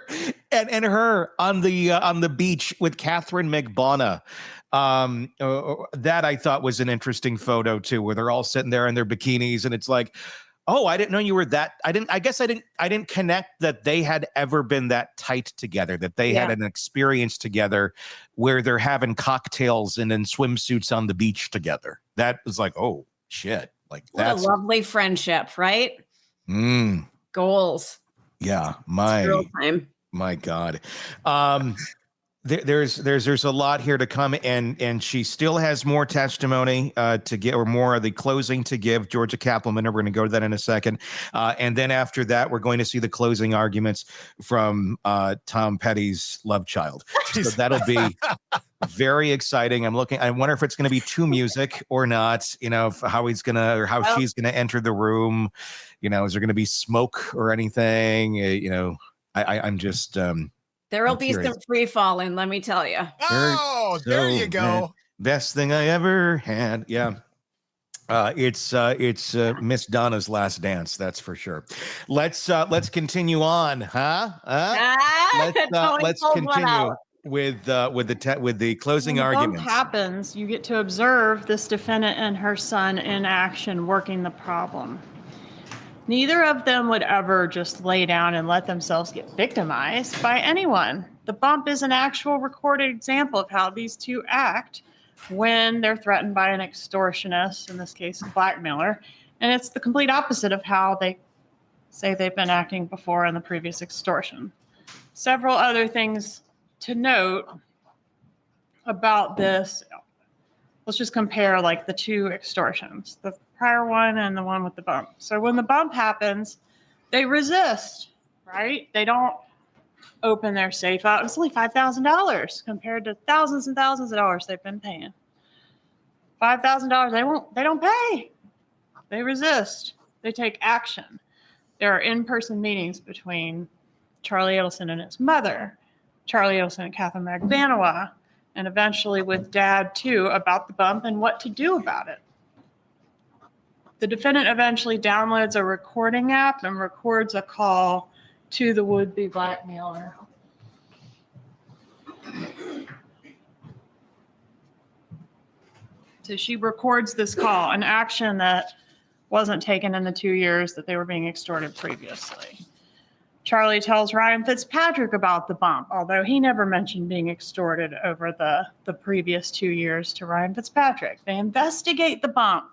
and her on the beach with Catherine McBonna. That I thought was an interesting photo too, where they're all sitting there in their bikinis, and it's like, oh, I didn't know you were that. I didn't connect that they had ever been that tight together, that they had an experience together where they're having cocktails and in swimsuits on the beach together. That was like, oh shit. Like, that's what a lovely friendship, right? Goals. Yeah. My God. There's a lot here to come, and she still has more testimony to give, or more of the closing to give. Georgia Cappleman, and we're going to go to that in a second. And then after that, we're going to see the closing arguments from Tom Petty's love child. So that'll be very exciting. I wonder if it's going to be to music or not, how he's going to, or how she's going to enter the room. Is there going to be smoke or anything? I'm just, there will be some free falling, let me tell you. Oh, there you go. Best thing I ever had. Yeah. It's Miss Donna's last dance, that's for sure. Let's continue on, huh? Let's continue with the closing arguments. When happens, you get to observe this defendant and her son in action working the problem. Neither of them would ever just lay down and let themselves get victimized by anyone. The bump is an actual recorded example of how these two act when they're threatened by an extortionist, in this case, a blackmailer. And it's the complete opposite of how they say they've been acting before in the previous extortion. Several other things to note about this. Let's just compare like the two extortions, the prior one and the one with the bump. So when the bump happens, they resist, right? They don't open their safe out. It's only $5,000 compared to thousands and thousands of dollars they've been paying. $5,000, they don't pay. They resist. They take action. There are in-person meetings between Charlie Adelson and his mother, Charlie Adelson and Catherine Magbanua, and eventually with Dad too, about the bump and what to do about it. The defendant eventually downloads a recording app and records a call to the would-be blackmailer. So she records this call, an action that wasn't taken in the 2 years that they were being extorted previously. Charlie tells Ryan Fitzpatrick about the bump, although he never mentioned being extorted over the previous 2 years to Ryan Fitzpatrick. They investigate the bump.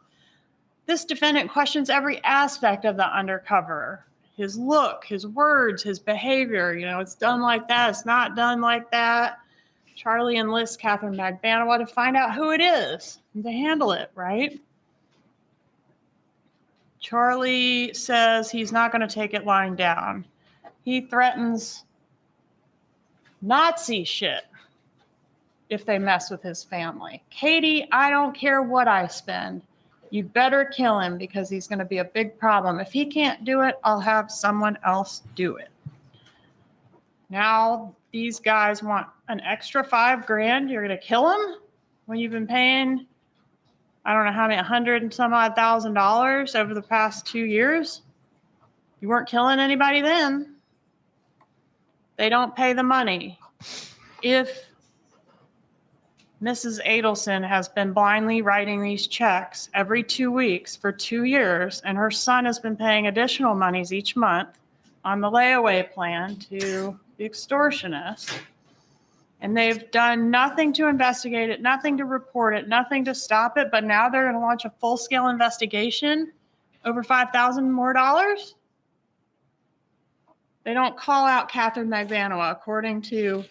This defendant questions every aspect of the undercover, his look, his words, his behavior. It's done like that. It's not done like that. Charlie enlists Catherine Magbanua to find out who it is and to handle it, right? Charlie says he's not going to take it lying down. He threatens Nazi shit if they mess with his family. Katie, I don't care what I spend. You better kill him because he's going to be a big problem. If he can't do it, I'll have someone else do it. Now these guys want an extra $5,000. You're going to kill him when you've been paying, I don't know how many, $100 and some odd $1,000 over the past 2 years. You weren't killing anybody then. They don't pay the money. If Mrs. Adelson has been blindly writing these checks every 2 weeks for 2 years, and her son has been paying additional monies each month on the layaway plan to the extortionist, and they've done nothing to investigate it, nothing to report it, nothing to stop it, but now they're going to launch a full-scale investigation over $5,000 more dollars? They don't call out Catherine Magbanua. According to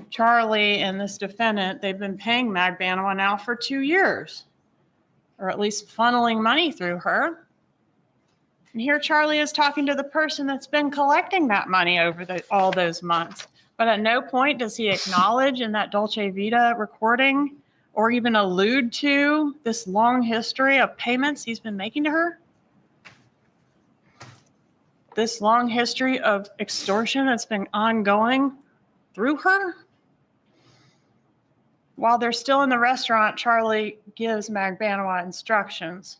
Charlie and this defendant, they've been paying Magbanua now for 2 years, or at least funneling money through her. And here Charlie is talking to the person that's been collecting that money over all those months. But at no point does he acknowledge in that Dolce Vita recording or even allude to this long history of payments he's been making to her. This long history of extortion that's been ongoing through her. While they're still in the restaurant, Charlie gives Magbanua instructions.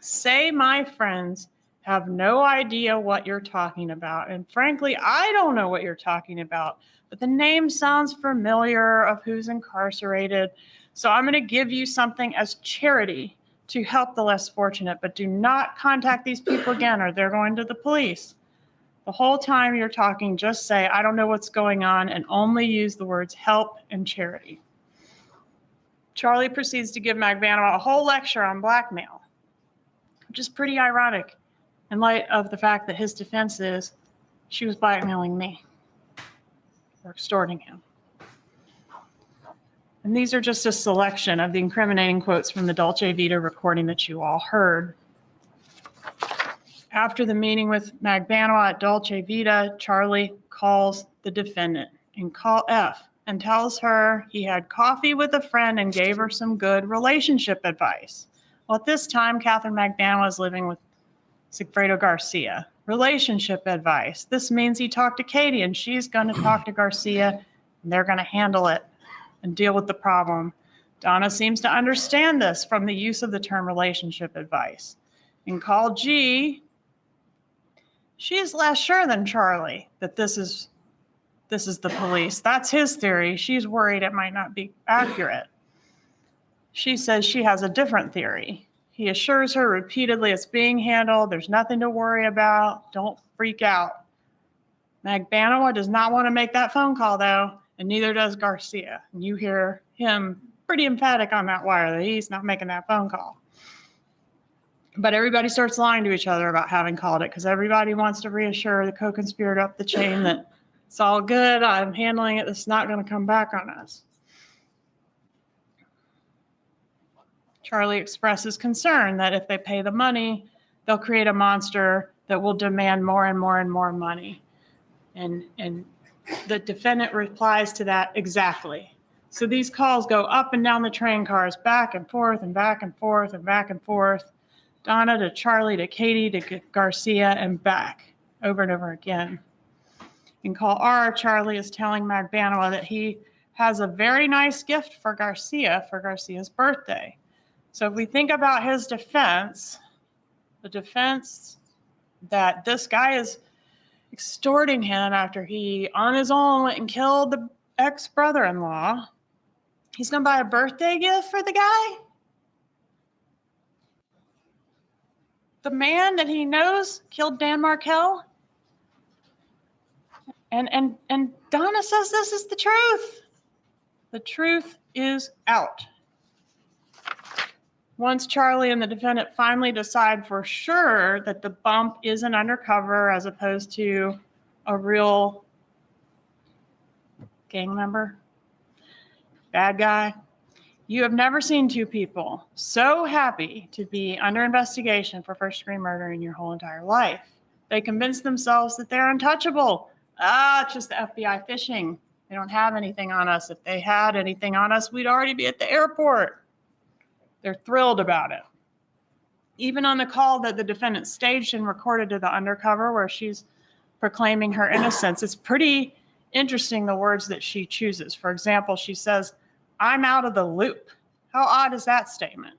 Say my friends have no idea what you're talking about. And frankly, I don't know what you're talking about, but the name sounds familiar of who's incarcerated. So I'm going to give you something as charity to help the less fortunate, but do not contact these people again or they're going to the police. The whole time you're talking, just say, I don't know what's going on, and only use the words help and charity. Charlie proceeds to give Magbanua a whole lecture on blackmail, which is pretty ironic in light of the fact that his defense is she was blackmailing me or extorting him. And these are just a selection of the incriminating quotes from the Dolce Vita recording that you all heard. After the meeting with Magbanua at Dolce Vita, Charlie calls the defendant in call F and tells her he had coffee with a friend and gave her some good relationship advice. Well, at this time, Catherine Magbanua is living with Sigfredo Garcia. Relationship advice. This means he talked to Katie and she's going to talk to Garcia and they're going to handle it and deal with the problem. Donna seems to understand this from the use of the term relationship advice. In call G, she is less sure than Charlie that this is the police. That's his theory. She's worried it might not be accurate. She says she has a different theory. He assures her repeatedly it's being handled. There's nothing to worry about. Don't freak out. Magbanua does not want to make that phone call, though, and neither does Garcia. And you hear him pretty emphatic on that wire that he's not making that phone call. But everybody starts lying to each other about having called it because everybody wants to reassure the co-conspirator up the chain that it's all good. I'm handling it. It's not going to come back on us. Charlie expresses concern that if they pay the money, they'll create a monster that will demand more and more and more money. And the defendant replies to that exactly. So these calls go up and down the train cars, back and forth and back and forth and back and forth. Donna to Charlie to Katie to Garcia and back over and over again. In call R, Charlie is telling Magbanua that he has a very nice gift for Garcia's birthday. So if we think about his defense, the defense that this guy is extorting him after he, on his own, went and killed the ex-brother-in-law, he's going to buy a birthday gift for the guy? The man that he knows killed Dan Markel? And Donna says this is the truth. The truth is out. Once Charlie and the defendant finally decide for sure that the bump is an undercover as opposed to a real gang member, bad guy, you have never seen two people so happy to be under investigation for first-degree murder in your whole entire life. They convince themselves that they're untouchable. It's just the FBI fishing. They don't have anything on us. If they had anything on us, we'd already be at the airport. They're thrilled about it. Even on the call that the defendant staged and recorded to the undercover where she's proclaiming her innocence, it's pretty interesting the words that she chooses. For example, she says, "I'm out of the loop." How odd is that statement?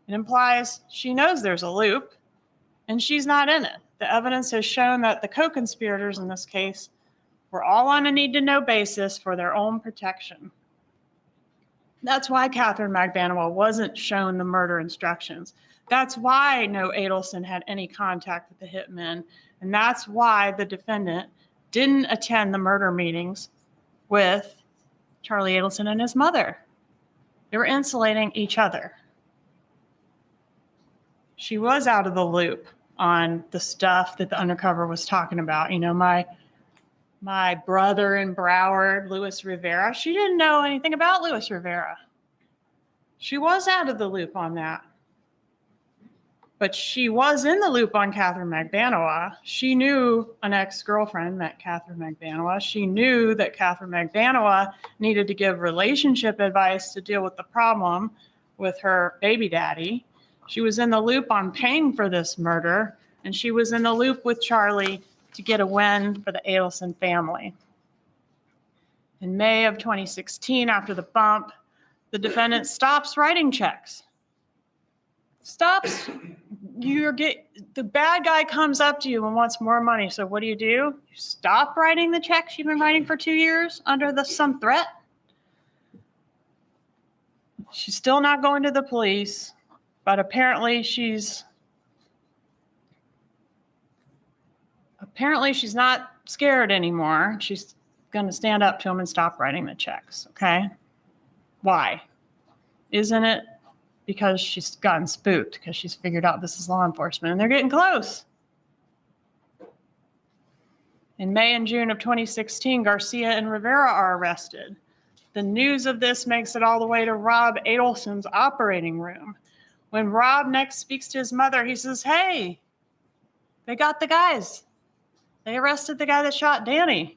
It implies she knows there's a loop and she's not in it. The evidence has shown that the co-conspirators in this case were all on a need-to-know basis for their own protection. That's why Catherine Magbanua wasn't shown the murder instructions. That's why no Adelson had any contact with the hitmen. And that's why the defendant didn't attend the murder meetings with Charlie Adelson and his mother. They were insulating each other. She was out of the loop on the stuff that the undercover was talking about. You know, my brother in Broward, Luis Rivera, she didn't know anything about Luis Rivera. She was out of the loop on that. But she was in the loop on Catherine Magbanua. She knew an ex-girlfriend met Catherine Magbanua. She knew that Catherine Magbanua needed to give relationship advice to deal with the problem with her baby daddy. She was in the loop on paying for this murder, and she was in the loop with Charlie to get a win for the Adelson family. In May of 2016, after the bump, the defendant stops writing checks. The bad guy comes up to you and wants more money. So what do? You stop writing the checks you've been writing for 2 years under some threat? She's still not going to the police, but apparently she's not scared anymore. She's going to stand up to him and stop writing the checks. Okay. Why? Isn't it because she's gotten spooked, because she's figured out this is law enforcement and they're getting close? In May and June of 2016, Garcia and Rivera are arrested. The news of this makes it all the way to Rob Adelson's operating room. When Rob next speaks to his mother, he says, "Hey, they got the guys. They arrested the guy that shot Danny."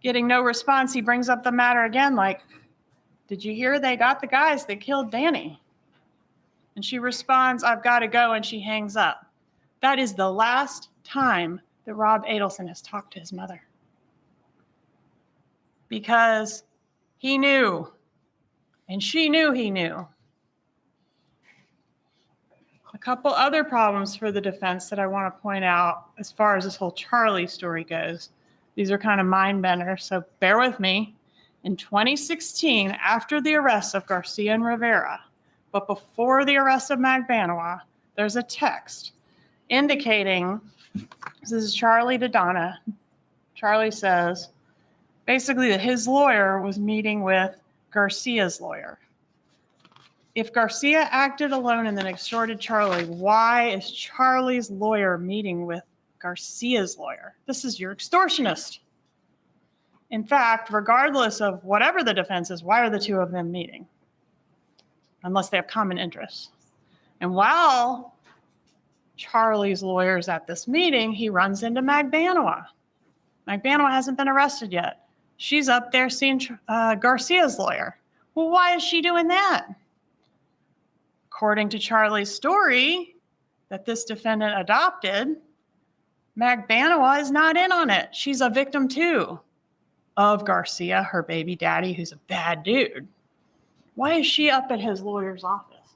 Getting no response, he brings up the matter again, like, "Did you hear they got the guys that killed Danny?" And she responds, "I've got to go," and she hangs up. That is the last time that Rob Adelson has talked to his mother. Because he knew, and she knew he knew. A couple other problems for the defense that I want to point out as far as this whole Charlie story goes. These are kind of mind benders, so bear with me. In 2016, after the arrest of Garcia and Rivera, but before the arrest of Magbanua, there's a text indicating, this is Charlie to Donna. Charlie says, basically that his lawyer was meeting with Garcia's lawyer. If Garcia acted alone and then extorted Charlie, why is Charlie's lawyer meeting with Garcia's lawyer? This is your extortionist. In fact, regardless of whatever the defense is, why are the two of them meeting? Unless they have common interests. And while Charlie's lawyer is at this meeting, he runs into Magbanua. Magbanua hasn't been arrested yet. She's up there seeing Garcia's lawyer. Well, why is she doing that? According to Charlie's story that this defendant adopted, Magbanua is not in on it. She's a victim too of Garcia, her baby daddy, who's a bad dude. Why is she up at his lawyer's office?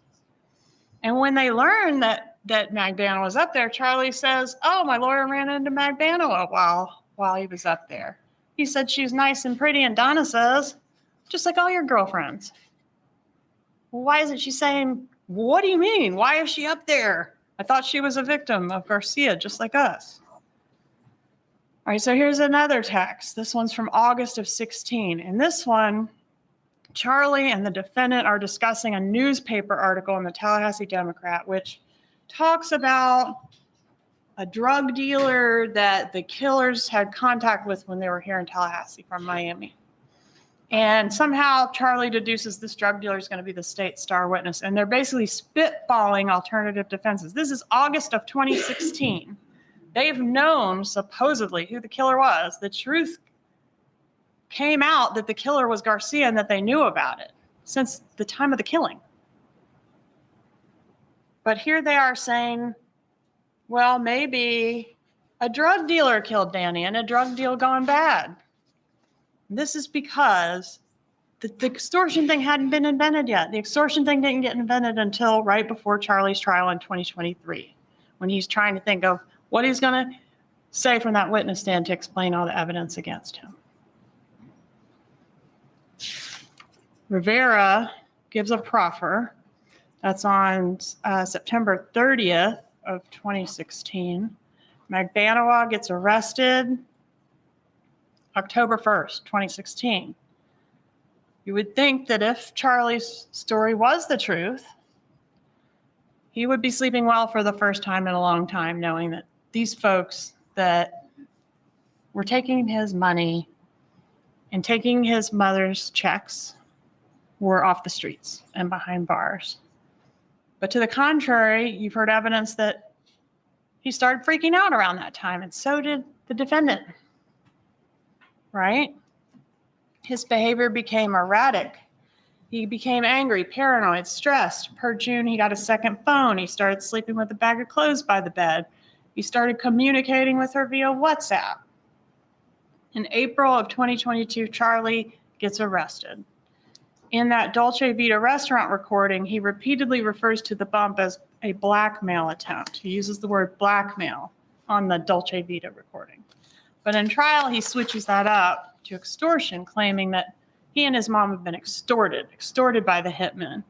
And when they learn that Magbanua was up there, Charlie says, "Oh, my lawyer ran into Magbanua while he was up there. He said she's nice and pretty," and Donna says, "Just like all your girlfriends." Well, why isn't she saying, "What do you mean? Why is she up there? I thought she was a victim of Garcia, just like us." All right, so here's another text. This one's from August of 16. And this one, Charlie and the defendant are discussing a newspaper article in the Tallahassee Democrat, which talks about a drug dealer that the killers had contact with when they were here in Tallahassee from Miami. And somehow Charlie deduces this drug dealer is going to be the state's star witness. And they're basically spitballing alternative defenses. This is August of 2016. They've known, supposedly, who the killer was. The truth came out that the killer was Garcia and that they knew about it since the time of the killing. But here they are saying, well, maybe a drug dealer killed Danny and a drug deal gone bad. This is because the extortion thing hadn't been invented yet. The extortion thing didn't get invented until right before Charlie's trial in 2023, when he's trying to think of what he's going to say from that witness stand to explain all the evidence against him. Rivera gives a proffer. That's on September 30th of 2016. Magbanua gets arrested October 1st, 2016. You would think that if Charlie's story was the truth, he would be sleeping well for the first time in a long time, knowing that these folks that were taking his money and taking his mother's checks were off the streets and behind bars. But to the contrary, you've heard evidence that he started freaking out around that time, and so did the defendant, right? His behavior became erratic. He became angry, paranoid, stressed. Per June, he got a second phone. He started sleeping with a bag of clothes by the bed. He started communicating with her via WhatsApp. In April of 2022, Charlie gets arrested. In that Dolce Vita restaurant recording, he repeatedly refers to the bump as a blackmail attempt. He uses the word blackmail on the Dolce Vita recording. But in trial, he switches that up to extortion, claiming that he and his mom have been extorted by the hitman.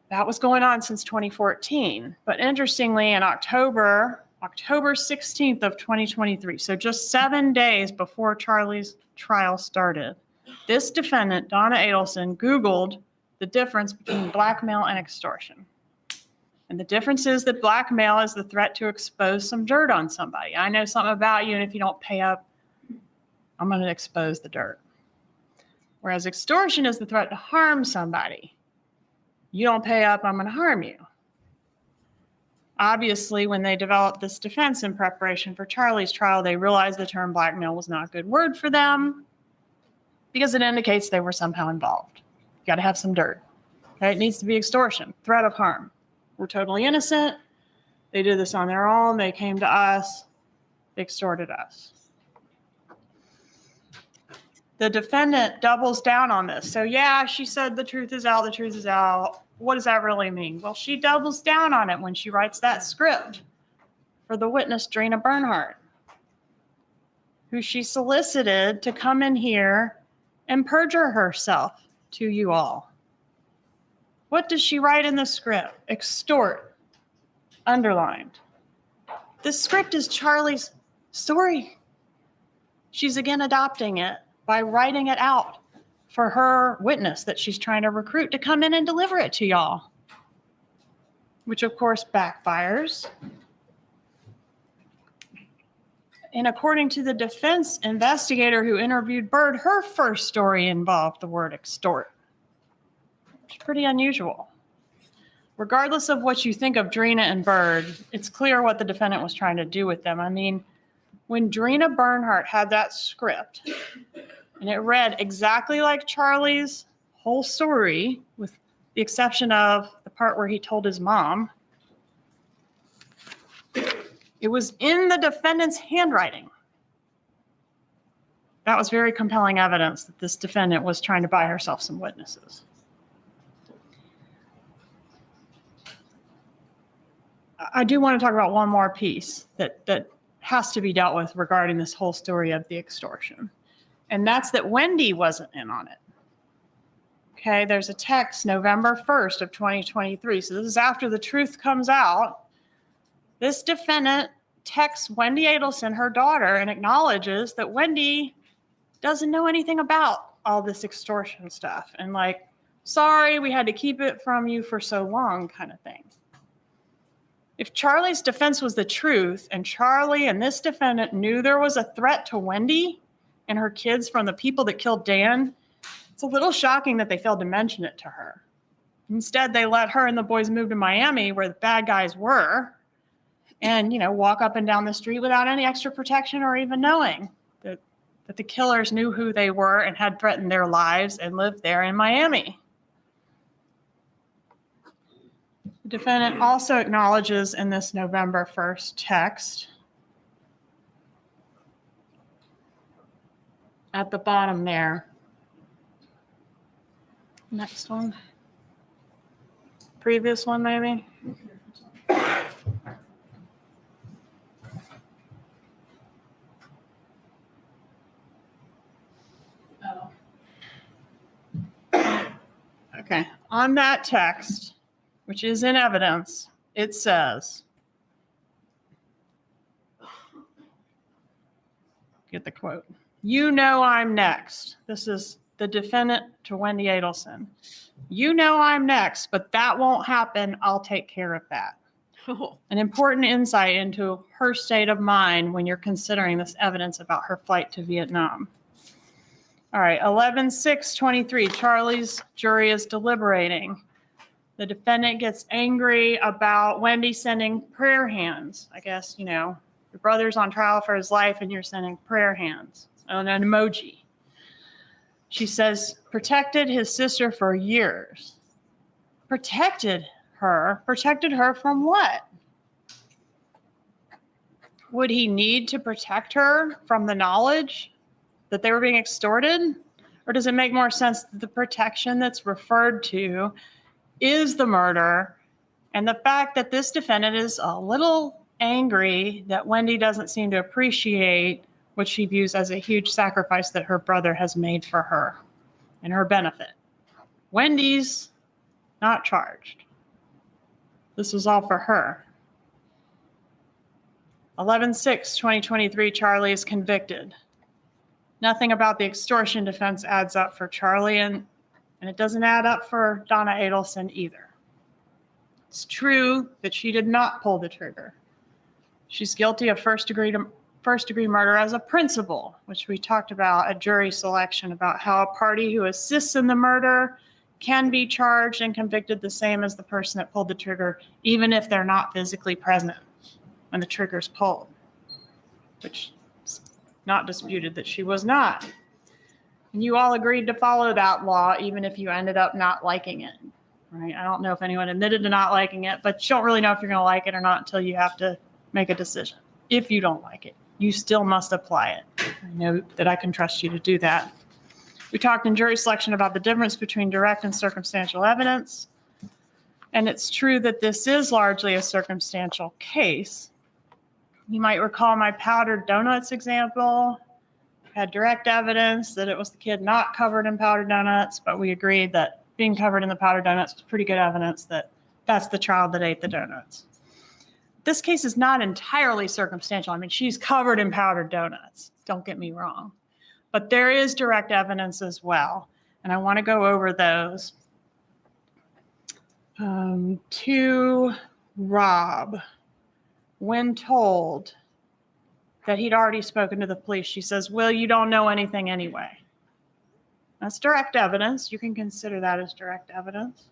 That was going on since 2014. But interestingly, in October 16th of 2023, so just 7 days before Charlie's trial started, this defendant, Donna Adelson, Googled the difference between blackmail and extortion. And the difference is that blackmail is the threat to expose some dirt on somebody. I know something about you, and if you don't pay up, I'm going to expose the dirt. Whereas extortion is the threat to harm somebody. You don't pay up, I'm going to harm you. Obviously, when they developed this defense in preparation for Charlie's trial, they realized the term blackmail was not a good word for them because it indicates they were somehow involved. You got to have some dirt. Okay? It needs to be extortion, threat of harm. We're totally innocent. They did this on their own. They came to us. They extorted us. The defendant doubles down on this. So yeah, she said the truth is out, the truth is out. What does that really mean? Well, she doubles down on it when she writes that script for the witness, Drina Bernhardt, who she solicited to come in here and perjure herself to you all. What does she write in the script? Extort, underlined. This script is Charlie's story. She's again adopting it by writing it out for her witness that she's trying to recruit to come in and deliver it to y'all, which of course backfires. And according to the defense investigator who interviewed Bird, her first story involved the word extort. It's pretty unusual. Regardless of what you think of Drina and Bird, it's clear what the defendant was trying to do with them. I mean, when Drina Bernhardt had that script, and it read exactly like Charlie's whole story, with the exception of the part where he told his mom, it was in the defendant's handwriting. That was very compelling evidence that this defendant was trying to buy herself some witnesses. I do want to talk about one more piece that has to be dealt with regarding this whole story of the extortion. And that's that Wendy wasn't in on it. Okay, there's a text November 1st of 2023. So this is after the truth comes out. This defendant texts Wendy Adelson, her daughter, and acknowledges that Wendy doesn't know anything about all this extortion stuff and like, sorry, we had to keep it from you for so long kind of thing. If Charlie's defense was the truth and Charlie and this defendant knew there was a threat to Wendy and her kids from the people that killed Dan, it's a little shocking that they failed to mention it to her. Instead, they let her and the boys move to Miami where the bad guys were and, you know, walk up and down the street without any extra protection or even knowing that the killers knew who they were and had threatened their lives and lived there in Miami. The defendant also acknowledges in this November 1st text at the bottom there. Next one. Previous one, maybe. Okay. On that text, which is in evidence, it says, get the quote, "You know I'm next." This is the defendant to Wendy Adelson. "You know I'm next, but that won't happen. I'll take care of that." An important insight into her state of mind when you're considering this evidence about her flight to Vietnam. All right, 11/6/23, Charlie's jury is deliberating. The defendant gets angry about Wendy sending prayer hands. I guess, you know, your brother's on trial for his life and you're sending prayer hands and an emoji. She says, protected his sister for years. Protected her? Protected her from what? Would he need to protect her from the knowledge that they were being extorted? Or does it make more sense that the protection that's referred to is the murder and the fact that this defendant is a little angry that Wendy doesn't seem to appreciate what she views as a huge sacrifice that her brother has made for her and her benefit. Wendy's not charged. This was all for her. 11/6/2023, Charlie is convicted. Nothing about the extortion defense adds up for Charlie, and it doesn't add up for Donna Adelson either. It's true that she did not pull the trigger. She's guilty of first degree murder as a principle, which we talked about at jury selection, about how a party who assists in the murder can be charged and convicted the same as the person that pulled the trigger, even if they're not physically present when the trigger's pulled, which is not disputed that she was not. And you all agreed to follow that law, even if you ended up not liking it, right? I don't know if anyone admitted to not liking it, but you don't really know if you're going to like it or not until you have to make a decision. If you don't like it, you still must apply it. I know that I can trust you to do that. We talked in jury selection about the difference between direct and circumstantial evidence. And it's true that this is largely a circumstantial case. You might recall my powdered donuts example. Had direct evidence that it was the kid not covered in powdered donuts, but we agreed that being covered in the powdered donuts was pretty good evidence that that's the child that ate the donuts. This case is not entirely circumstantial. I mean, she's covered in powdered donuts. Don't get me wrong. But there is direct evidence as well. And I want to go over those. To Rob, when told that he'd already spoken to the police, she says, "Well, you don't know anything anyway." That's direct evidence. You can consider that as direct evidence.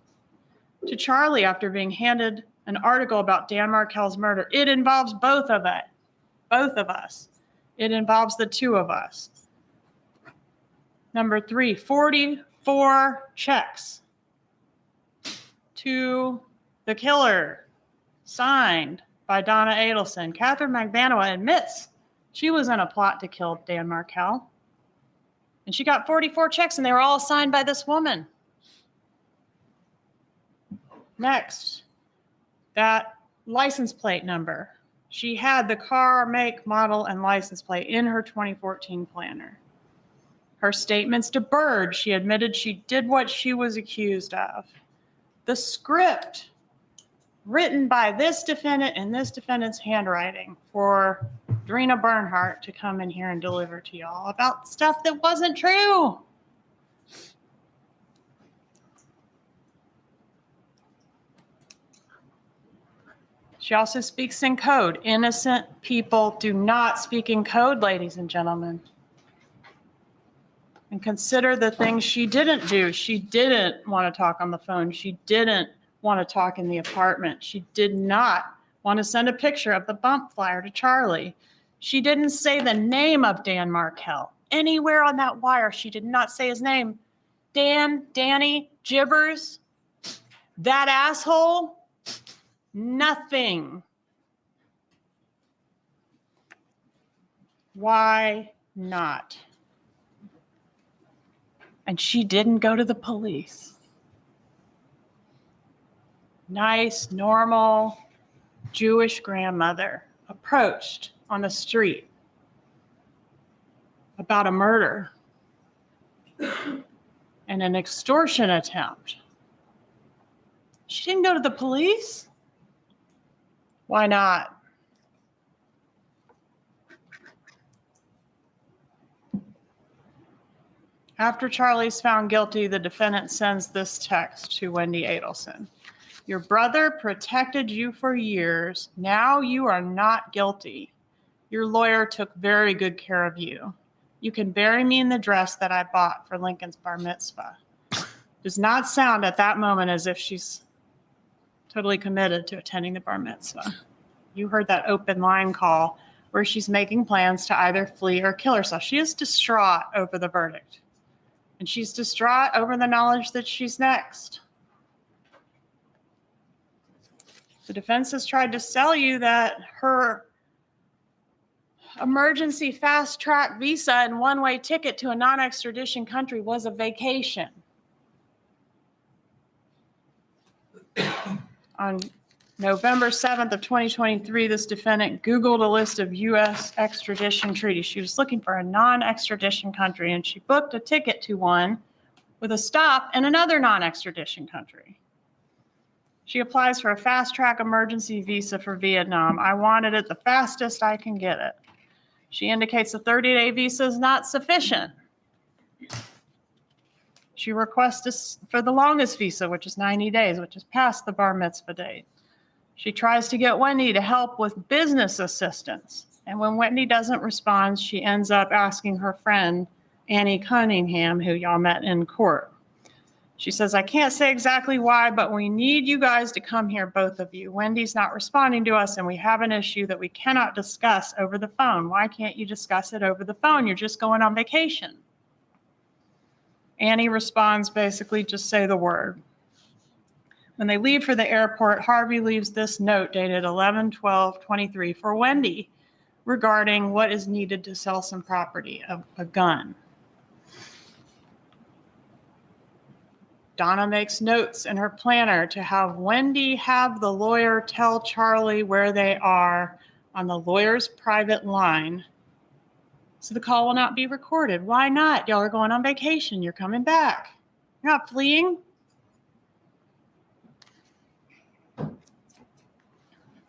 To Charlie, after being handed an article about Dan Markel's murder, it involves both of us. It involves the two of us. Number 3, 44 checks to the killer, signed by Donna Adelson. Catherine McVanoa admits she was in a plot to kill Dan Markel. And she got 44 checks, and they were all signed by this woman. Next, that license plate number. She had the car, make, model, and license plate in her 2014 planner. Her statements to Bird, she admitted she did what she was accused of. The script written by this defendant in this defendant's handwriting for Drina Bernhardt to come in here and deliver to y'all about stuff that wasn't true. She also speaks in code. Innocent people do not speak in code, ladies and gentlemen. And consider the things she didn't do. She didn't want to talk on the phone. She didn't want to talk in the apartment. She did not want to send a picture of the bump flyer to Charlie. She didn't say the name of Dan Markel. Anywhere on that wire, she did not say his name. Dan, Danny, Gibbers, that asshole, nothing. Why not? And she didn't go to the police. Nice, normal, Jewish grandmother approached on the street about a murder and an extortion attempt. She didn't go to the police? Why not? After Charlie's found guilty, the defendant sends this text to Wendy Adelson. Your brother protected you for years. Now you are not guilty. Your lawyer took very good care of you. You can bury me in the dress that I bought for Lincoln's bar mitzvah. Does not sound at that moment as if she's totally committed to attending the bar mitzvah. You heard that open line call where she's making plans to either flee or kill herself. She is distraught over the verdict. And she's distraught over the knowledge that she's next. The defense has tried to sell you that her emergency fast-track visa and one-way ticket to a non-extradition country was a vacation. On November 7th of 2023, this defendant Googled a list of U.S. extradition treaties. She was looking for a non-extradition country, and she booked a ticket to one with a stop in another non-extradition country. She applies for a fast-track emergency visa for Vietnam. I wanted it the fastest I can get it. She indicates a 30-day visa is not sufficient. She requests for the longest visa, which is 90 days, which is past the bar mitzvah date. She tries to get Wendy to help with business assistance. And when Wendy doesn't respond, she ends up asking her friend, Annie Cunningham, who y'all met in court. She says, I can't say exactly why, but we need you guys to come here, both of you. Wendy's not responding to us, and we have an issue that we cannot discuss over the phone. Why can't you discuss it over the phone? You're just going on vacation. Annie responds, basically, just say the word. When they leave for the airport, Harvey leaves this note dated 11/12/23 for Wendy regarding what is needed to sell some property, a gun. Donna makes notes in her planner to have Wendy have the lawyer tell Charlie where they are on the lawyer's private line, so the call will not be recorded. Why not? Y'all are going on vacation. You're coming back. You're not fleeing.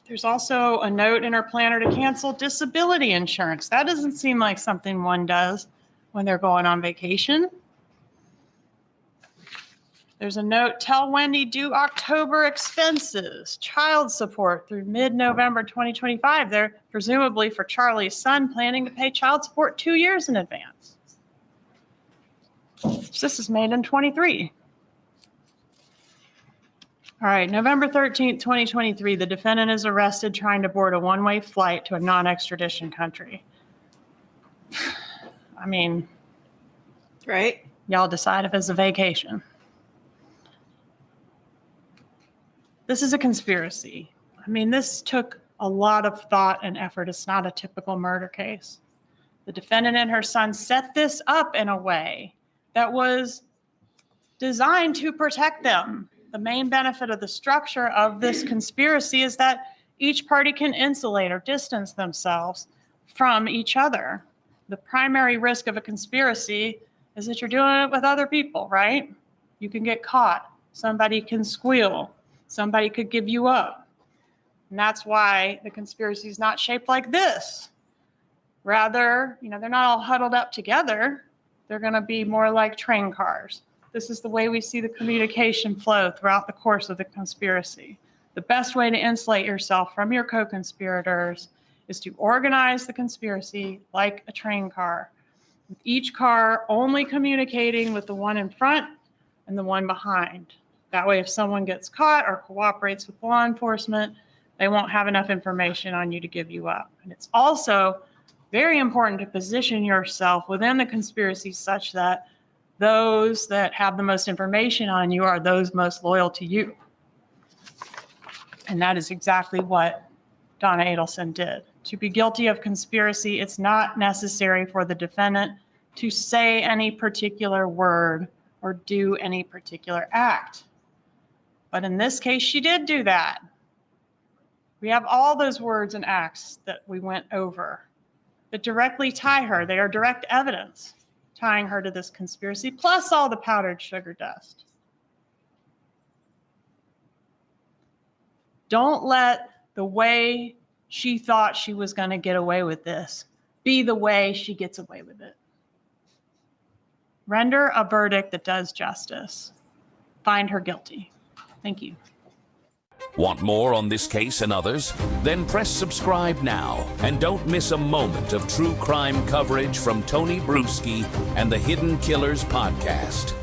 There's also a note in her planner to cancel disability insurance. That doesn't seem like something one does when they're going on vacation. There's a note, tell Wendy due October expenses, child support through mid-November 2025. They're presumably for Charlie's son planning to pay child support 2 years in advance. This is made in 23. All right, November 13th, 2023, the defendant is arrested trying to board a one-way flight to a non-extradition country. I mean, Right? y'all decide if it's a vacation. This is a conspiracy. I mean, this took a lot of thought and effort. It's not a typical murder case. The defendant and her son set this up in a way that was designed to protect them. The main benefit of the structure of this conspiracy is that each party can insulate or distance themselves from each other. The primary risk of a conspiracy is that you're doing it with other people, right? You can get caught. Somebody can squeal. Somebody could give you up. And that's why the conspiracy is not shaped like this. Rather, they're not all huddled up together. They're going to be more like train cars. This is the way we see the communication flow throughout the course of the conspiracy. The best way to insulate yourself from your co-conspirators is to organize the conspiracy like a train car, with each car only communicating with the one in front and the one behind. That way, if someone gets caught or cooperates with law enforcement, they won't have enough information on you to give you up. And it's also very important to position yourself within the conspiracy such that those that have the most information on you are those most loyal to you. And that is exactly what Donna Adelson did. To be guilty of conspiracy, it's not necessary for the defendant to say any particular word or do any particular act. But in this case, she did do that. We have all those words and acts that we went over that directly tie her. They are direct evidence tying her to this conspiracy, plus all the powdered sugar dust. Don't let the way she thought she was going to get away with this be the way she gets away with it. Render a verdict that does justice. Find her guilty. Thank you. Want more on this case and others? Then press subscribe now and don't miss a moment of true crime coverage from Tony Brueski and the Hidden Killers podcast.